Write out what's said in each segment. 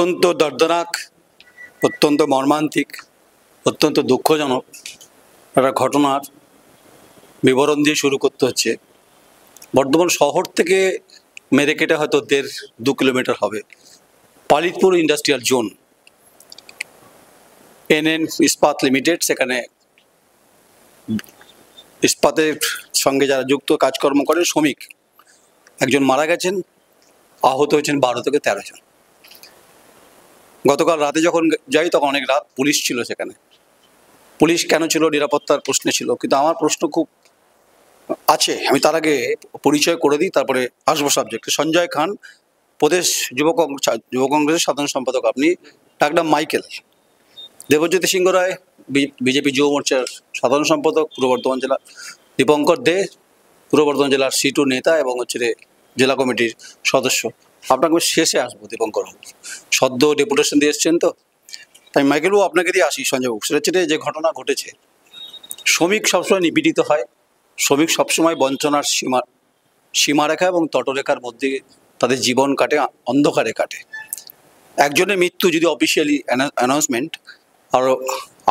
অত্যন্ত দর্দনাক, অত্যন্ত মর্মান্তিক, অত্যন্ত দুঃখজনক একটা ঘটনার বিবরণ দিয়ে শুরু করতে হচ্ছে। বর্ধমান শহর থেকে মেরে কেটে হয়তো 1.5-2 কিলোমিটার হবে পালিতপুর ইন্ডাস্ট্রিয়াল জোন, NN ইস্পাত লিমিটেড। সেখানে ইস্পাতের সঙ্গে যারা যুক্ত কাজকর্ম করেন শ্রমিক একজন মারা গেছেন, আহত হয়েছেন 12 থেকে 13 জন। গতকাল রাতে যখন যাই তখন অনেক রাত, পুলিশ ছিল সেখানে। পুলিশ কেন ছিল? নিরাপত্তার প্রশ্নে ছিল। কিন্তু আমার প্রশ্ন খুব আছে, আমি তার আগে পরিচয় করে দিই, তারপরে আসবো সাবজেক্টে। সঞ্জয় খান, প্রদেশ যুব কংগ্রেসের সাধারণ সম্পাদক আপনি। ডাকনাম মাইকেল। দেবজ্যোতি সিংহ রায়, বিজেপি যুব মোর্চার সাধারণ সম্পাদক পূর্ব বর্ধমান জেলা। দীপঙ্কর দে, পূর্ব বর্ধমান জেলার C2 নেতা এবং জেলা কমিটির সদস্য। আপনাকে শেষে আসবো দীপঙ্কর বাবু, সদ্য ডেপুটেশন দিয়ে এসছেন তো, তাই মাইকেল বাবু আপনাকে দিয়ে আসি। সঞ্জয় বাবু, সেটা হচ্ছে যে ঘটনা ঘটেছে, শ্রমিক সবসময় নিপীড়িত হয়, শ্রমিক সবসময় বঞ্চনার সীমারেখা এবং তটরেখার মধ্যে তাদের জীবন কাটে, অন্ধকারে কাটে। একজনের মৃত্যু যদি অফিসিয়ালি অ্যানাউন্সমেন্ট, আর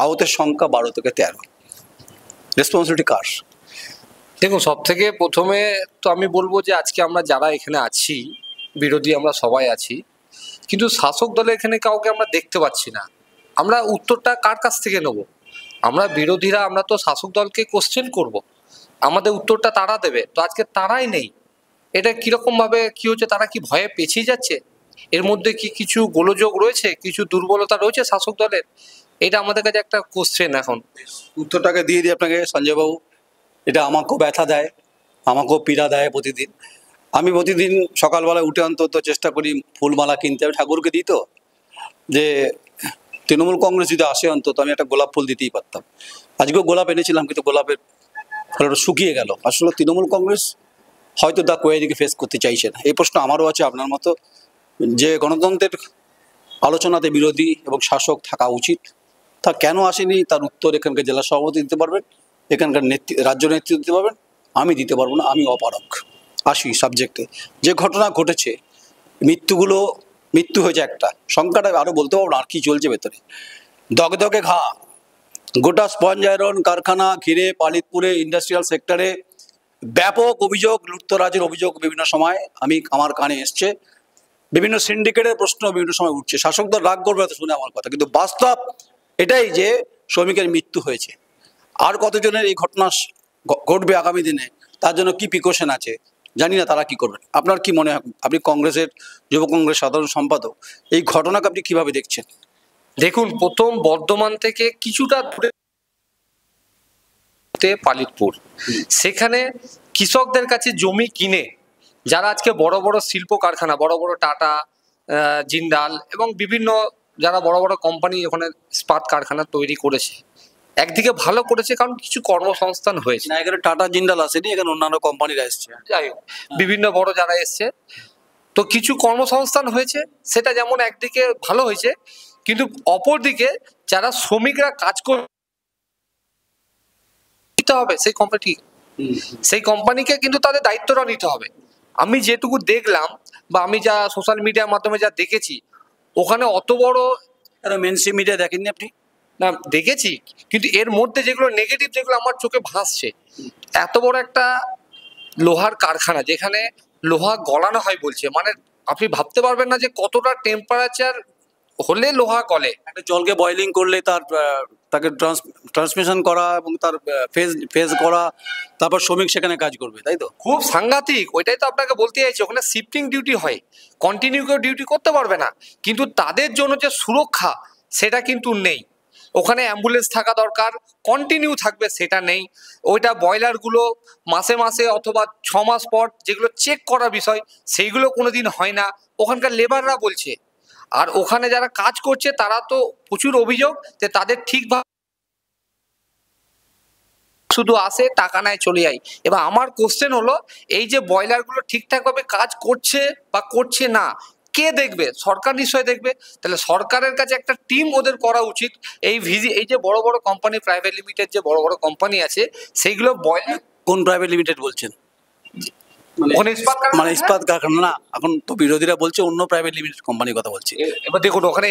আহতের সংখ্যা 12 থেকে 13। রেসপন্সিবিলিটি কার? দেখুন, সব থেকে প্রথমে তো আমি বলবো যে আজকে আমরা যারা এখানে আছি, বিরোধী আমরা সবাই আছি, কিন্তু শাসক দলে এখানে কাউকে আমরা দেখতে পাচ্ছি না। আমরা উত্তরটা কার কাছ থেকে নেব? আমরা বিরোধীরা, আমরা তো শাসক দলকে কোশ্চেন করব, আমাদের উত্তরটা তারা দেবে। তো আজকে তারাই নেই। এটা কীরকমভাবে কী হচ্ছে? তারা কি ভয়ে পেছিয়ে যাচ্ছে? এর মধ্যে কি কিছু গোলযোগ রয়েছে, কিছু দুর্বলতা রয়েছে শাসক দলের? এটা আমাদের কাছে একটা কোশ্চেন। এখন উত্তরটাকে দিয়ে দিই আপনাকে সঞ্জয়বাবু। এটা আমাকেও ব্যথা দেয়, আমাকেও পীড়া দেয় প্রতিদিন। আমি প্রতিদিন সকালবেলায় উঠে অন্তত চেষ্টা করি ফুলমালা কিনতে। আমি ঠাকুরকে দিই তো, যে তৃণমূল কংগ্রেস যদি আসে অন্তত আমি একটা গোলাপ ফুল দিতেই পারতাম। আজকেও গোলাপ এনেছিলাম, কিন্তু গোলাপের ফলটা শুকিয়ে গেল। আসলে তৃণমূল কংগ্রেস হয়তো দা কোয়ারিকে ফেস করতে চাইছে না। এই প্রশ্ন আমারও আছে আপনার মতো, যে গণতন্ত্রের আলোচনাতে বিরোধী এবং শাসক থাকা উচিত, তা কেন আসেনি তার উত্তর এখানকার জেলা সভাপতি দিতে পারবেন, এখানকার রাজ্য নেতৃত্ব দিতে পারবেন, আমি দিতে পারবো না, আমি অপারক। আসি সাবজেক্টে। যে ঘটনা ঘটেছে, মৃত্যু হয়েছে একটা, সংখ্যাটা আরও বলতে পারবো না আর কি চলছে ভেতরে। দগদগে ঘা, গোটা স্পঞ্জ আয়রন কারখানা ঘিরে পালিতপুরে ইন্ডাস্ট্রিয়াল সেক্টরে ব্যাপক অভিযোগ, লুটতরাজের অভিযোগ বিভিন্ন সময় আমার কানে এসছে। বিভিন্ন সিন্ডিকেটের প্রশ্ন বিভিন্ন সময় উঠছে। শাসক দল রাগ করবে তো শুনে আমার কথা, কিন্তু বাস্তব এটাই যে শ্রমিকের মৃত্যু হয়েছে। আর কতজনের এই ঘটনা ঘটবে আগামী দিনে, তার জন্য কি প্রিকশন আছে জানি না, তারা কি করবেন। আপনার কি মনে হয়, আপনি কংগ্রেসের যুব কংগ্রেস সাধারণ সম্পাদক, এই ঘটনাকে আপনি কিভাবে দেখছেন? দেখুন, প্রথম বর্ধমান থেকে কিছুটা দূরে পালিতপুর, সেখানে কৃষকদের কাছে জমি কিনে যারা আজকে বড় বড় শিল্প কারখানা, বড় বড় টাটা, জিন্দাল এবং বিভিন্ন যারা বড় বড় কোম্পানি ওখানে ইস্পাত কারখানা তৈরি করেছে, একদিকে ভালো করেছে কারণ কিছু কর্মসংস্থান হয়েছে। না, এখানে টাটা জিন্দাল আসেনি, এখানে অন্যান্য কোম্পানিরা এসছে। যাই হোক, বিভিন্ন বড় যারা এসছে, তো কিছু কর্মসংস্থান হয়েছে, সেটা যেমন একদিকে ভালো হয়েছে, কিন্তু অপরদিকে যারা শ্রমিকরা কাজ করতে হবে সেই কোম্পানিকে কিন্তু তাদের দায়িত্বটা নিতে হবে। আমি যেটুকু দেখলাম বা আমি যা সোশ্যাল মিডিয়ার মাধ্যমে যা দেখেছি, ওখানে অত বড় মেনস্ট্রিম মিডিয়া দেখেননি আপনি? না, দেখেছি, কিন্তু এর মধ্যে যেগুলো নেগেটিভ, যেগুলো আমার চোখে ভাসছে, এত বড় একটা লোহার কারখানা যেখানে লোহা গলানো হয় বলছে, মানে আপনি ভাবতে পারবেন না যে কতটা টেম্পারেচার হলে লোহা গলে। একটা জলকে বয়লিং করলে তাকে ট্রান্সমিশন করা এবং তার ফেজ করা, তারপর শ্রমিক সেখানে কাজ করবে, তাই তো? খুব সাংঘাতিক। ওইটাই তো আপনাকে বলতে চাইছি, ওখানে শিফটিং ডিউটি হয়, কন্টিনিউ করে ডিউটি করতে পারবে না, কিন্তু তাদের জন্য যে সুরক্ষা সেটা কিন্তু নেই। ওখানে অ্যাম্বুলেন্স থাকা দরকার, কন্টিনিউ থাকবে সেটা নেই। ওইটা বয়লারগুলো মাসে মাসে অথবা 6 মাস পর যেগুলো চেক করার বিষয়, সেইগুলো কোনোদিন হয় না, ওখানকার লেবাররা বলছে। আর ওখানে যারা কাজ করছে তারা তো প্রচুর অভিযোগ যে তাদের ঠিকভাবে শুধু আসে, টাকা নেয়, চলে যায়। এবার আমার কোশ্চেন হলো, এই যে বয়লারগুলো ঠিকঠাকভাবে কাজ করছে বা করছে না, কে দেখবে? সরকার নিশ্চয় দেখবে। তাহলে সরকারের কাছে একটা টিম ওদের করা উচিত। এই যে বড় বড় কোম্পানি, প্রাইভেট লিমিটেড যে বড় বড় কোম্পানি আছে, সেইগুলো বয়লার। কোন প্রাইভেট লিমিটেড বলছেন? ওখানে ইস্পাত কারখানা, মানে ইস্পাত কারখানা না, এখন তো বিরোধীরা বলছে অন্য প্রাইভেট লিমিটেড কোম্পানির কথা বলছি। এবার দেখুন ওখানে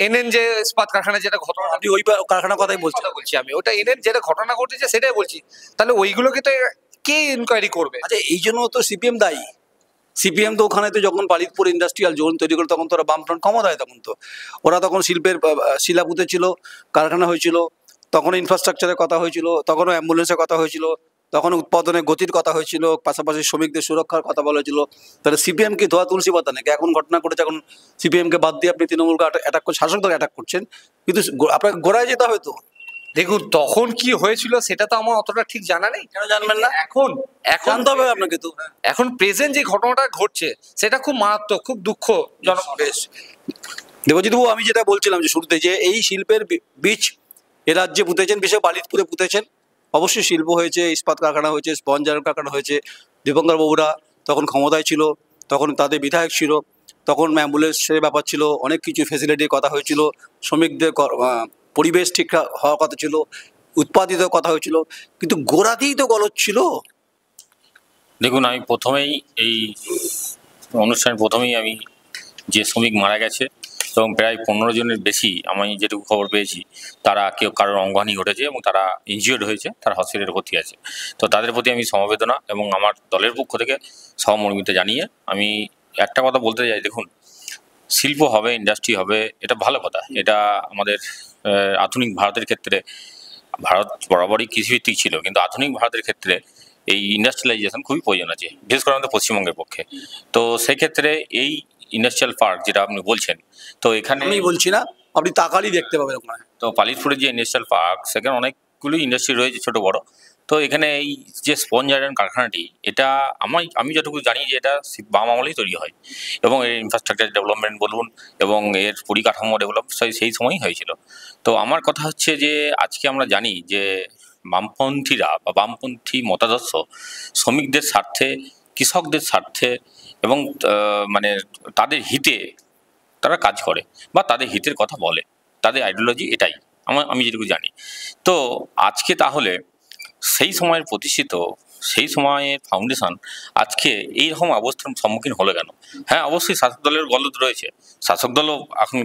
এনএন যে ইস্পাত কারখানা যেটা ঘটনা, আপনি ওই কারখানার কথাই বলছেন? কথা বলছি আমি, ওটা এনএন যেটা ঘটনা ঘটেছে সেটাই বলছি। তাহলে ওইগুলোকে তো কে ইনকোয়ারি করবে? আচ্ছা, এই জন্য তো সিপিএম দায়ী। সিপিএম তো ওখানে তো যখন পালিতপুর ইন্ডাস্ট্রিয়াল জোন তৈরি করে তখন তো ওরা বামফ্রন্ট ক্ষমতায়, তখন তো ওরা তখন শিল্পের শিলা পুঁতেছিল, কারখানা হয়েছিল, তখন ইনফ্রাস্ট্রাকচারের কথা হয়েছিল, তখনও অ্যাম্বুলেন্সের কথা হয়েছিল, তখন উৎপাদনের গতির কথা হয়েছিল, পাশাপাশি শ্রমিকদের সুরক্ষার কথা বলা হয়েছিল। তাহলে সিপিএম কি ধোয়া তুলসী পাতা নাকি? এখন ঘটনা ঘটেছে, এখন সিপিএমকে বাদ দিয়ে আপনি তৃণমূলকে অ্যাটাক করছেন, শাসক দল অ্যাটাক করছেন, কিন্তু আপনাকে গোড়ায় যেতে হবে তো। দেখুন তখন কি হয়েছিল সেটা তো আমার অতটা ঠিক জানা নেই। কেন জানবেন না? এখন এখন জানতে হবে আপনাকে তো। এখন প্রেজেন্ট যে ঘটনাটা ঘটছে সেটা খুব মারাত্মক, খুব দুঃখজনক। বেশ, দেবজিৎবাবু, আমি যেটা বলছিলাম যে শুরুতে, যে এই শিল্পের বীজ এ রাজ্যে পুঁতেছেন, বিশেষ পালিতপুরে পুঁতেছেন। অবশ্যই শিল্প হয়েছে, ইস্পাত কারখানা হয়েছে, স্পঞ্জ আয়রন কারখানা হয়েছে। দীপঙ্কর বাবুরা তখন ক্ষমতায় ছিল, তখন তাদের বিধায়ক ছিল, তখন অ্যাম্বুলেন্সের ব্যাপার ছিল, অনেক কিছু ফেসিলিটির কথা হয়েছিল, শ্রমিকদের পরিবেশ ঠিক হওয়ার কথা ছিল, উৎপাদিত কথা হয়েছিল, কিন্তু গোড়াতেই তো গলদ ছিল। দেখুন, আমি প্রথমেই এই অনুষ্ঠানের প্রথমেই আমি যে শ্রমিক মারা গেছে এবং প্রায় 15 জনের বেশি আমি যেটুকু খবর পেয়েছি, তারা কেউ কারোর অঙ্গহানি ঘটেছে এবং তারা ইনজিওর্ড হয়েছে, তারা হসপিটালে ভর্তি আছে। তো তাদের প্রতি আমি সমবেদনা এবং আমার দলের পক্ষ থেকে সহমর্মিতা জানিয়ে আমি একটা কথা বলতে চাই। দেখুন, শিল্প হবে, ইন্ডাস্ট্রি হবে, এটা ভালো কথা। এটা আমাদের আধুনিক ভারতের ক্ষেত্রে, ভারত বরাবরই কৃষিভিত্তিক ছিল, কিন্তু আধুনিক ভারতের ক্ষেত্রে এই ইন্ডাস্ট্রিয়ালাইজেশন খুবই প্রয়োজন আছে, বিশেষ করে আমাদের পশ্চিমবঙ্গের পক্ষে। তো সেক্ষেত্রে এই ইন্ডাস্ট্রিয়াল পার্ক যেটা আপনি বলছেন, তো এখানে আমি বলছি না, আপনি তাকালি দেখতে পাবেন ওখানে। তো পালিতপুরের যে ইন্ডাস্ট্রিয়াল পার্ক, সেখানে অনেকগুলো ইন্ডাস্ট্রি রয়েছে, ছোট বড়। তো এখানে এই যে স্পঞ্জ আয়রন কারখানাটি, এটা আমি যতটুকু জানি যে এটা বাম আমলেই তৈরি হয় এবং এর ইনফ্রাস্ট্রাকচার ডেভেলপমেন্ট বলুন এবং এর পরিকাঠামো ডেভেলপ সেই সময়ই হয়েছিল। তো আমার কথা হচ্ছে যে আজকে আমরা জানি যে বামপন্থীরা বা বামপন্থী মতাদর্শ শ্রমিকদের স্বার্থে, কৃষকদের স্বার্থে এবং মানে তাদের হিতে তারা কাজ করে বা তাদের হিতের কথা বলে, তাদের আইডিওলজি এটাই আমি যেটুকু জানি। তো আজকে তাহলে সেই সময়ের প্রতিষ্ঠিত, সেই সময়ের ফাউন্ডেশন আজকে এইরকম অবস্থার সম্মুখীন হলো কেন? হ্যাঁ, অবশ্যই শাসক দলের গলদ রয়েছে, শাসক দলও এখন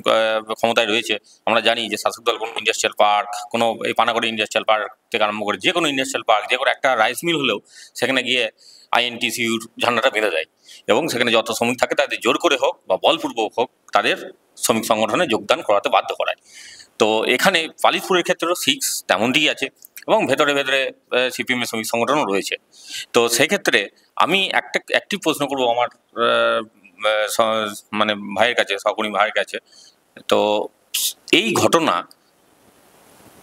ক্ষমতায় রয়েছে। আমরা জানি যে শাসক দল কোনো ইন্ডাস্ট্রিয়াল পার্ক, কোনো এই পানাগড়ি ইন্ডাস্ট্রিয়াল পার্ক থেকে আরম্ভ করে যে কোনো ইন্ডাস্ট্রিয়াল পার্ক, যে কোনো একটা রাইস মিল হলেও সেখানে গিয়ে আইএনটিসিউর ঝান্ডাটা বেঁধে দেয় এবং সেখানে যত শ্রমিক থাকে তাদের জোর করে হোক বা বলপূর্বক হোক তাদের শ্রমিক সংগঠনে যোগদান করাতে বাধ্য করায়। তো এখানে পালিতপুরের ক্ষেত্রেও তেমনটিই আছে এবং ভেতরে ভেতরে সিপিএম এর শ্রমিক সংগঠনও রয়েছে। তো সেক্ষেত্রে আমি একটি প্রশ্ন করবো আমার মানে ভাইয়ের কাছে, সহকর্মী ভাইয়ের কাছে। তো এই ঘটনা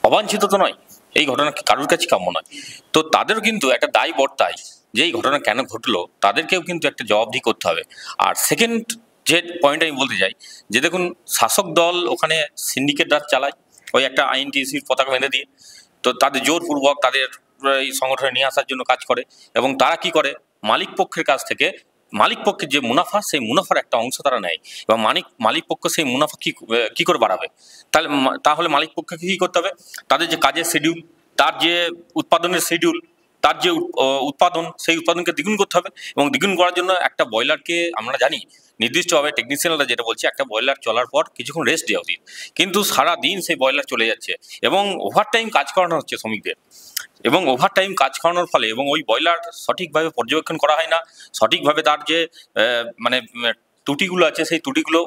অবাঞ্ছিত তো নয়, এই ঘটনা কারোর কাছে কাম্য নয়। তো তাদেরও কিন্তু একটা দায় বর্তায় যে এই ঘটনা কেন ঘটলো, তাদেরকেও কিন্তু একটা জবাবদিহি করতে হবে। আর সেকেন্ড যে পয়েন্ট আমি বলতে চাই যে দেখুন, শাসক দল ওখানে সিন্ডিকেট রাজ চালায় ওই একটা আইএনটিসির পতাকা বেঁধে দিয়ে। তো তাদের জোরপূর্বক তাদের এই সংগঠনে নিয়ে আসার জন্য কাজ করে এবং তারা কি করে, মালিক পক্ষের কাছ থেকে মালিক পক্ষের যে মুনাফা, সেই মুনাফার একটা অংশ তারা নেয় এবং মালিক পক্ষ সেই মুনাফা কি করে বাড়াবে। তাহলে মালিক পক্ষকে কী করতে হবে, তাদের যে কাজের শিডিউল, তার যে উৎপাদনের শিডিউল, তার যে উৎপাদন, সেই উৎপাদনকে দ্বিগুণ করতে হবে এবং দ্বিগুণ করার জন্য একটা বয়লারকে আমরা জানি নির্দিষ্টভাবে টেকনিশিয়ানরা যেটা বলছে, একটা বয়লার চলার পর কিছুক্ষণ রেস্ট দেওয়া উচিত, কিন্তু সারা দিন সেই বয়লার চলে যাচ্ছে এবং ওভারটাইম কাজ করানো হচ্ছে শ্রমিকদের এবং ওভারটাইম কাজ করানোর ফলে এবং ওই বয়লার সঠিকভাবে পর্যবেক্ষণ করা হয় না, সঠিকভাবে তার যে মানে ত্রুটিগুলো আছে সেই ত্রুটিগুলো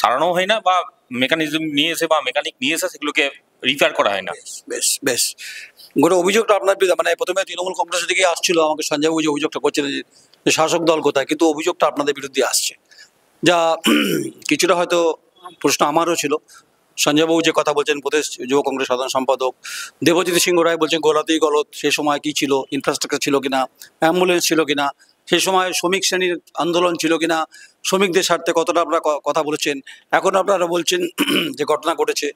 সারানো হয় না বা মেকানিজম নিয়ে এসে বা মেকানিক নিয়ে এসে সেগুলোকে রিপেয়ার করা হয় না। বেশ বেশ, গোটা অভিযোগটা আপনার বিরুদ্ধে, মানে প্রথমে তৃণমূল কংগ্রেসের দিকে আসছিল, আমাকে সঞ্জয়বাবু যে অভিযোগটা করছিলেন যে শাসক দল কোথায়, কিন্তু অভিযোগটা আপনাদের বিরুদ্ধে আসছে, যা কিছুটা হয়তো প্রশ্ন আমারও ছিল। সঞ্জয়বাবু যে কথা বলছেন, প্রদেশ যুব কংগ্রেস সাধারণ সম্পাদক দেবজিৎ সিংহ রায় বলছেন গোলাতেই গলত, সেই সময় কি ছিল, ইনফ্রাস্ট্রাকচার ছিল কিনা, অ্যাম্বুলেন্স ছিল কিনা, সেই সময় শ্রমিক শ্রেণীর আন্দোলন ছিল কিনা, শ্রমিকদের স্বার্থে কতটা আপনারা কথা বলেছেন। এখন আপনারা বলছেন যে ঘটনা ঘটেছে,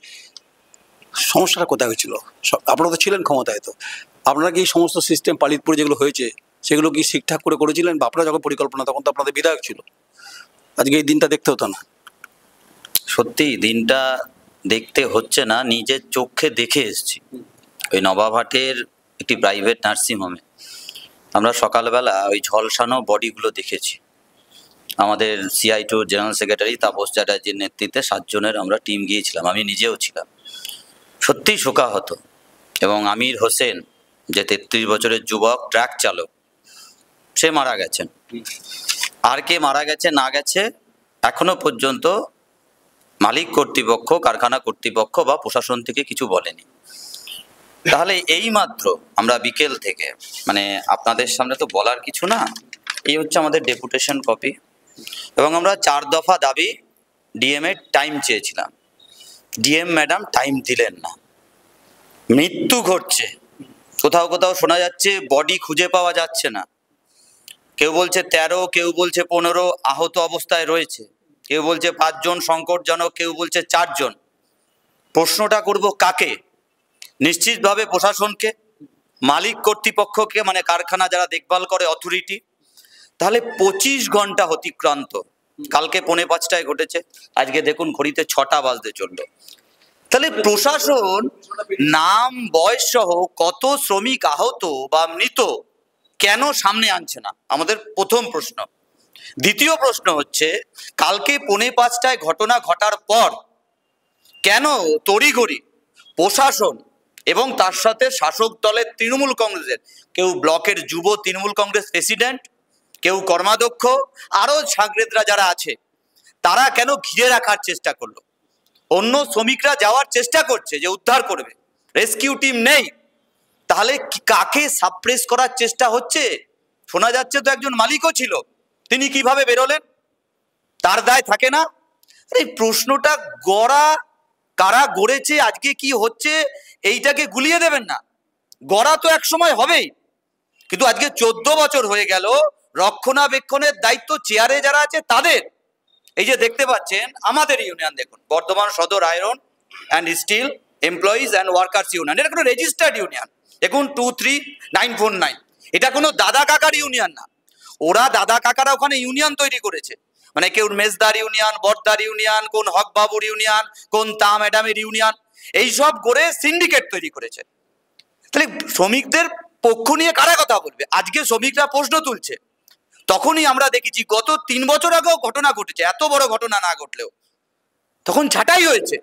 সমস্যাটা কোথায় হয়েছিল? আপনারা তো ছিলেন ক্ষমতায়, তো আপনারা কি এই সমস্ত সিস্টেম পালিতপুরে যেগুলো হয়েছে সেগুলো কি ঠিকঠাক করে করেছিলেন? বা আপনারা যখন পরিকল্পনা, তখন তো আপনাদের বিধায়ক ছিল, আজকে এই দিনটা দেখতে হতো না? সত্যি দিনটা দেখতে হচ্ছে না, নিজের চোখে দেখে এসেছি। ওই নবাবহাটের একটি প্রাইভেট নার্সিংহোমে আমরা সকালবেলা ওই ঝলসানো বডিগুলো দেখেছি। আমাদের CI2 জেনারেল সেক্রেটারি তাপস চ্যাটার্জির নেতৃত্বে 7 জনের আমরা টিম গিয়েছিলাম, আমি নিজেও ছিলাম। সত্যিই শোকাহত। এবং আমির হোসেন, যে 33 বছরের যুবক ট্রাক চালক, সে মারা গেছেন। আর কে মারা গেছে না গেছে এখনো পর্যন্ত মালিক কর্তৃপক্ষ, কারখানা কর্তৃপক্ষ বা প্রশাসন থেকে কিছু বলেনি। তাহলে এই মাত্র আমরা বিকেল থেকে, মানে আপনাদের সামনে তো বলার কিছু না, এই হচ্ছে আমাদের ডেপুটেশন কপি। এবং আমরা 4 দফা দাবি ডিএম এর টাইম চেয়েছিলাম, ডিএম ম্যাডাম টাইম দিলেন না। মৃত্যু ঘটছে, কোথাও কোথাও শোনা যাচ্ছে বডি খুঁজে পাওয়া যাচ্ছে না, কেউ বলছে 13, কেউ বলছে 15 আহত অবস্থায় রয়েছে, কেউ বলছে 5 জন সংকটজনক, কেউ বলছে 4 জন। প্রশ্নটা করব কাকে? নিশ্চিতভাবে প্রশাসনকে, মালিক কর্তৃপক্ষকে, মানে কারখানা যারা দেখভাল করে অথরিটি। তাহলে 25 ঘন্টা অতিক্রান্ত, কালকে 4:45টায় ঘটেছে, আজকে দেখুন ঘড়িতে 6টা বাজতে চললো। তাহলে প্রশাসন নাম বয়স সহ কত শ্রমিক আহত বা মৃত কেন সামনে আনছে না, আমাদের প্রথম প্রশ্ন। দ্বিতীয় প্রশ্ন হচ্ছে, কালকে 4:45টায় ঘটনা ঘটার পর কেন তড়িঘড়ি প্রশাসন এবং তার সাথে শাসক দলের তৃণমূল কংগ্রেসের কেউ ব্লকের যুব তৃণমূল কংগ্রেস প্রেসিডেন্ট, কেউ কর্মাধ্যক্ষ, আরও সাংগেদরা যারা আছে, তারা কেন ঘিরে রাখার চেষ্টা করলো? অন্য শ্রমিকরা যাওয়ার চেষ্টা করছে যে উদ্ধার করবে, রেস্কিউ টিম নেই। তাহলে কাকে সাপ্রেস করার চেষ্টা হচ্ছে? শোনা যাচ্ছে তো একজন মালিকও ছিল, তিনি কিভাবে বেরোলেন? তার দায় থাকে না? এই প্রশ্নটা গড়া, কারা গড়েছে, আজকে কি হচ্ছে, এইটাকে গুলিয়ে দেবেন না। গড়া তো এক সময় হবেই, কিন্তু আজকে 14 বছর হয়ে গেল, রক্ষণাবেক্ষণের দায়িত্ব চেয়ারে যারা আছে তাদের। এই যে দেখতে পাচ্ছেন আমাদের ইউনিয়ন, দেখুন Bardhaman Sadar iron and steel employees and workers union, এটা কোনো রেজিস্টার্ড ইউনিয়ন। দেখুন 23949, এটা কোনো দাদা কাকার ইউনিয়ন না। ওরা দাদা কাকারা ওখানে ইউনিয়ন তৈরি করেছে, মানে কেউ মেজদার ইউনিয়ন, বর্দার ইউনিয়ন, কোন হক বাবুর ইউনিয়ন, কোন তা ম্যাডামের ইউনিয়ন, এইসব করে সিন্ডিকেট তৈরি করেছে। তাহলে শ্রমিকদের পক্ষ নিয়ে কারা কথা বলবে? আজকে শ্রমিকরা প্রশ্ন তুলছে, তখনই আমরা দেখেছি গত 3 বছর আগেও ঘটনা ঘটেছে, এত বড় ঘটনা না ঘটলেও তখন ছাঁটাই হয়েছে,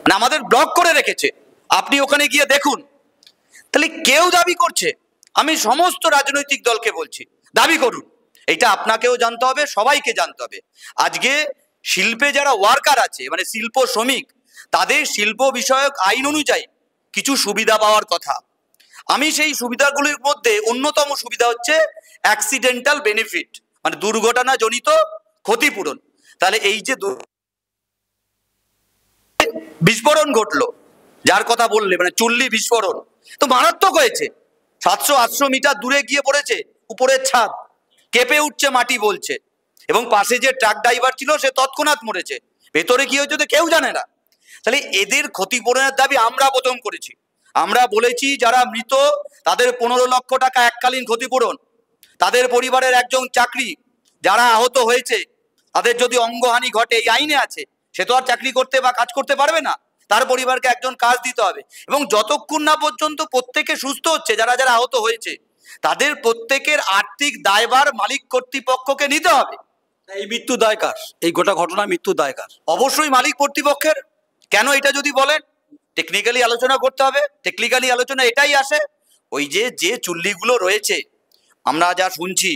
মানে আমাদের ব্লক করে রেখেছে। আপনি ওখানে গিয়ে দেখুন। তাহলে কেউ দাবি করছে, আমি সমস্ত রাজনৈতিক দলকে বলছি, দাবি করুন। এটা আপনাকেও জানতে হবে, সবাইকে জানতে হবে। আজকে শিল্পে যারা ওয়ার্কার আছে, মানে শিল্প শ্রমিক, তাদের শিল্প বিষয়ক আইন অনুযায়ী কিছু সুবিধা পাওয়ার কথা। আমি সেই সুবিধাগুলির মধ্যে অন্যতম সুবিধা হচ্ছে অ্যাক্সিডেন্টাল বেনিফিট, মানে দুর্ঘটনা জনিত ক্ষতিপূরণ। তাহলে এই যে বিস্ফোরণ ঘটলো, যার কথা বললে, মানে চুল্লি বিস্ফোরণ তো মারাত্মক হয়েছে, 700-800 মিটার দূরে গিয়ে পড়েছে, উপরের ছাদ কেঁপে উঠছে, মাটি বলছে, এবং পাশে যে ট্রাক ড্রাইভার ছিল সে তৎক্ষণাৎ মরেছে। ভেতরে কি হয়েছে তো কেউ জানে না। তাহলে এদের ক্ষতিপূরণের দাবি আমরা প্রথম করেছি। আমরা বলেছি যারা মৃত তাদের 15 লক্ষ টাকা এককালীন ক্ষতিপূরণ, তাদের পরিবারের একজন চাকরি, যারা আহত হয়েছে তাদের যদি অঙ্গহানি ঘটে, এই আইনে আছে, সে তো আর চাকরি করতে বা কাজ করতে পারবে না, তার পরিবারকে একজন কাজ দিতে হবে। এবং যতক্ষণ না পর্যন্ত প্রত্যেকে সুস্থ হচ্ছে, যারা যারা আহত হয়েছে তাদের প্রত্যেকের আর্থিক দায়ভার মালিক কর্তৃপক্ষকে নিতে হবে। এই মৃত্যু দায় কার? এই গোটা ঘটনা মৃত্যু দায় কার? অবশ্যই মালিক কর্তৃপক্ষের। কেন এটা যদি বলেন, টেকনিক্যালি আলোচনা করতে হবে। টেকনিক্যালি আলোচনা এটাই আসে, ওই যে চুল্লিগুলো রয়েছে আমরা যা শুনছি,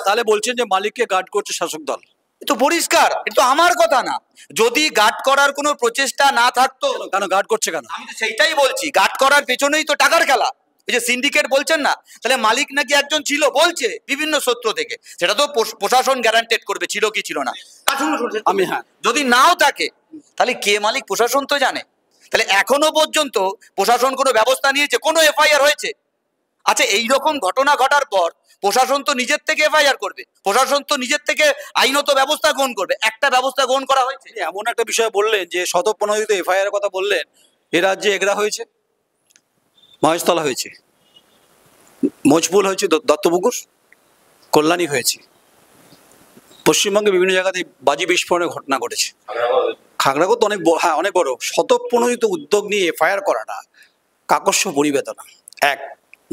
তাহলে বলছেন যে মালিককে গার্ড করছে শাসক দল। তো পরিষ্কার, এটা আমার কথা না। যদি গার্ড করার কোনো প্রচেষ্টা না থাকতো, কেন গার্ড করছে কেন? আমি তো সেইটাই বলছি, গার্ড করার পেছনেই তো টাকার খেলা। এই যে সিন্ডিকেট বলছেন না, তাহলে মালিক নাকি একজন ছিল বলছে বিভিন্ন সূত্র থেকে, সেটা তো প্রশাসন গ্যারান্টেড করবে ছিল কি ছিল না। আমি হ্যাঁ, যদি নাও থাকে তাহলে কে মালিক প্রশাসন তো জানে। তাহলে এখনো পর্যন্ত প্রশাসন কোনো ব্যবস্থা নিয়েছে? কোনো এফআইআর হয়েছে? আচ্ছা, এইরকম ঘটনা ঘটার পর প্রশাসন তো নিজের থেকে এফআইআর করবে, প্রশাসন তো নিজের থেকে আইনত ব্যবস্থা গ্রহণ করবে। একটা ব্যবস্থা গ্রহণ করা হয়েছে? এমন একটা বিষয় বললেন যে শতপ্রণোদিত এফআইআর কথা বললেন, এ রাজ্যে এগরা হয়েছে, মহেশতলা হয়েছে, মজপুল হয়েছে, দত্তপুকুর, কল্যাণী হয়েছে, পশ্চিমবঙ্গে বিভিন্ন জায়গাতে বাজি বিস্ফোরণের ঘটনা ঘটেছে। খাগড়াগড় তো অনেক, হ্যাঁ অনেক বড়। শতপ্রণোদিত উদ্যোগ নিয়ে এফআইআর করাটা কাকস্য পরিবেদনা। এক।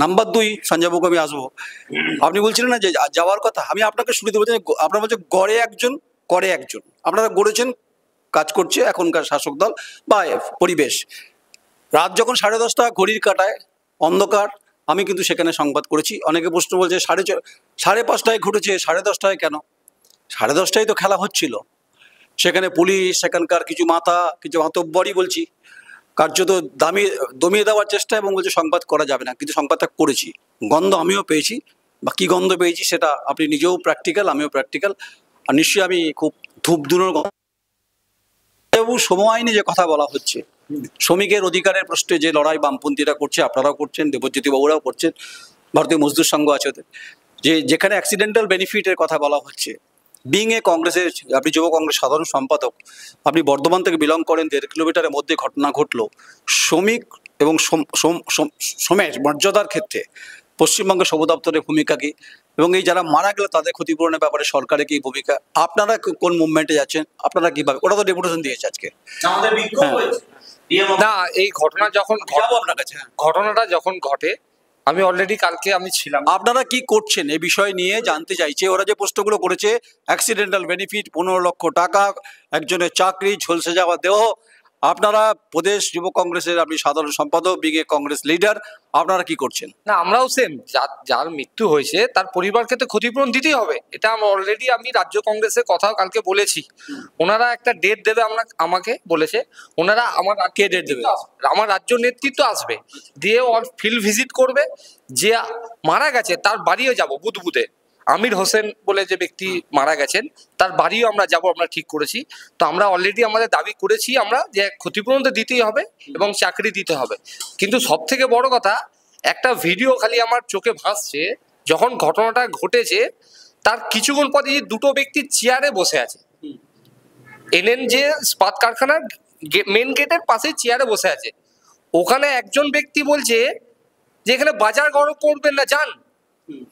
নাম্বার 2, সঞ্জয়বাবুকে আমি আসবো, আপনি বলছিলেন না যে যাওয়ার কথা, আমি আপনাকে শুরুতে বলছি, আপনারা বলছেন গড়ে একজন করে একজন, আপনারা গড়েছেন, কাজ করছে এখনকার শাসক দল বা পরিবেশ। রাত যখন 10:30 ঘড়ির কাঁটায় অন্ধকার, আমি কিন্তু সেখানে সংবাদ করেছি। অনেকে প্রশ্ন বলছে 5:30 ঘটেছে, 10:30 কেন? 10:30 তো খেলা হচ্ছিল, সেখানে পুলিশ, সেখানকার কিছু মাতব্বরই বলছি কার্যত দমিয়ে দেওয়ার চেষ্টা, এবং বলছে সংবাদ করা যাবে না, কিন্তু সংবাদটা করেছি। গন্ধ আমিও পেয়েছি, বা কী গন্ধ পেয়েছি সেটা আপনি নিজেও প্র্যাকটিক্যাল, আমিও প্র্যাকটিক্যাল, আর নিশ্চয়ই আমি খুব ধূপধুনোর শ্রম আইনে যে কথা বলা হচ্ছে, শ্রমিকের অধিকারের প্রশ্নে যে লড়াই বামপন্থীরা করছে, আপনারাও করছেন, দেবজ্যোতি বাবুরাও করছেন, ভারতীয় মজদুর সংঘ আছে ওদের, যেখানে অ্যাক্সিডেন্টাল বেনিফিটের কথা বলা হচ্ছে। বিং এ কংগ্রেসের, আপনি যুব কংগ্রেস সাধারণ সম্পাদক, আপনি বর্ধমান থেকে বিলং করেন, 1.5 কিলোমিটারের মধ্যে ঘটনা ঘটলো, শ্রমিক এবং শ্রমের মর্যাদার ক্ষেত্রে পশ্চিমবঙ্গের শ্রম দপ্তরের ভূমিকা কি, এবং এই যারা মারা গেল তাদের ক্ষতিপূরণের ব্যাপারে সরকারের কি ভূমিকা, আপনারা কোন মুভমেন্টে যাচ্ছেন, আপনারা কিভাবে, ওরা তো ডেপুটেশন দিয়েছে আজকে। না, এই ঘটনা যখন যাবো আপনার কাছে। ঘটনাটা যখন ঘটে, আমি অলরেডি কালকে আমি ছিলাম। আপনারা কি করছেন এই বিষয় নিয়ে জানতে চাইছে। ওরা যে প্রশ্নগুলো করেছে, অ্যাক্সিডেন্টাল বেনিফিট, 15 লক্ষ টাকা, একজনের চাকরি, ঝলসে যাওয়া দেহ, আপনারা প্রদেশ যুব কংগ্রেসের, আপনি সাধারণ সম্পাদক, বিগে কংগ্রেস লিডার, আপনারা কি করছেন? না, আমরাও সেম, যার মৃত্যু হয়েছে তার পরিবারকে তো ক্ষতিপূরণ দিতেই হবে। এটা অলরেডি আমি রাজ্য কংগ্রেসের কথাও কালকে বলেছি। ওনারা একটা ডেট দেবে, আমাকে বলেছে ওনারা, কে ডেট দেবে? আমার রাজ্য নেতৃত্ব আসবে, দিয়ে ফিল্ড ভিজিট করবে, যে মারা গেছে তার বাড়িও যাব বুধবুধে। আমির হোসেন বলে যে ব্যক্তি মারা গেছেন, তার বাড়িও আমরা যাব, আমরা ঠিক করেছি। তো আমরা অলরেডি আমাদের দাবি করেছি আমরা, যে ক্ষতিপূরণ তো দিতেই হবে এবং চাকরি দিতে হবে। কিন্তু সব থেকে বড় কথা, একটা ভিডিও খালি আমার চোখে ভাসছে, যখন ঘটনাটা ঘটেছে তার কিছুক্ষণ পরে দুটো ব্যক্তি চেয়ারে বসে আছে, এনএন যে ইস্পাত কারখানার মেন গেটের পাশে চেয়ারে বসে আছে। ওখানে একজন ব্যক্তি বলছে যে এখানে বাজার গরম করবেন না, যান।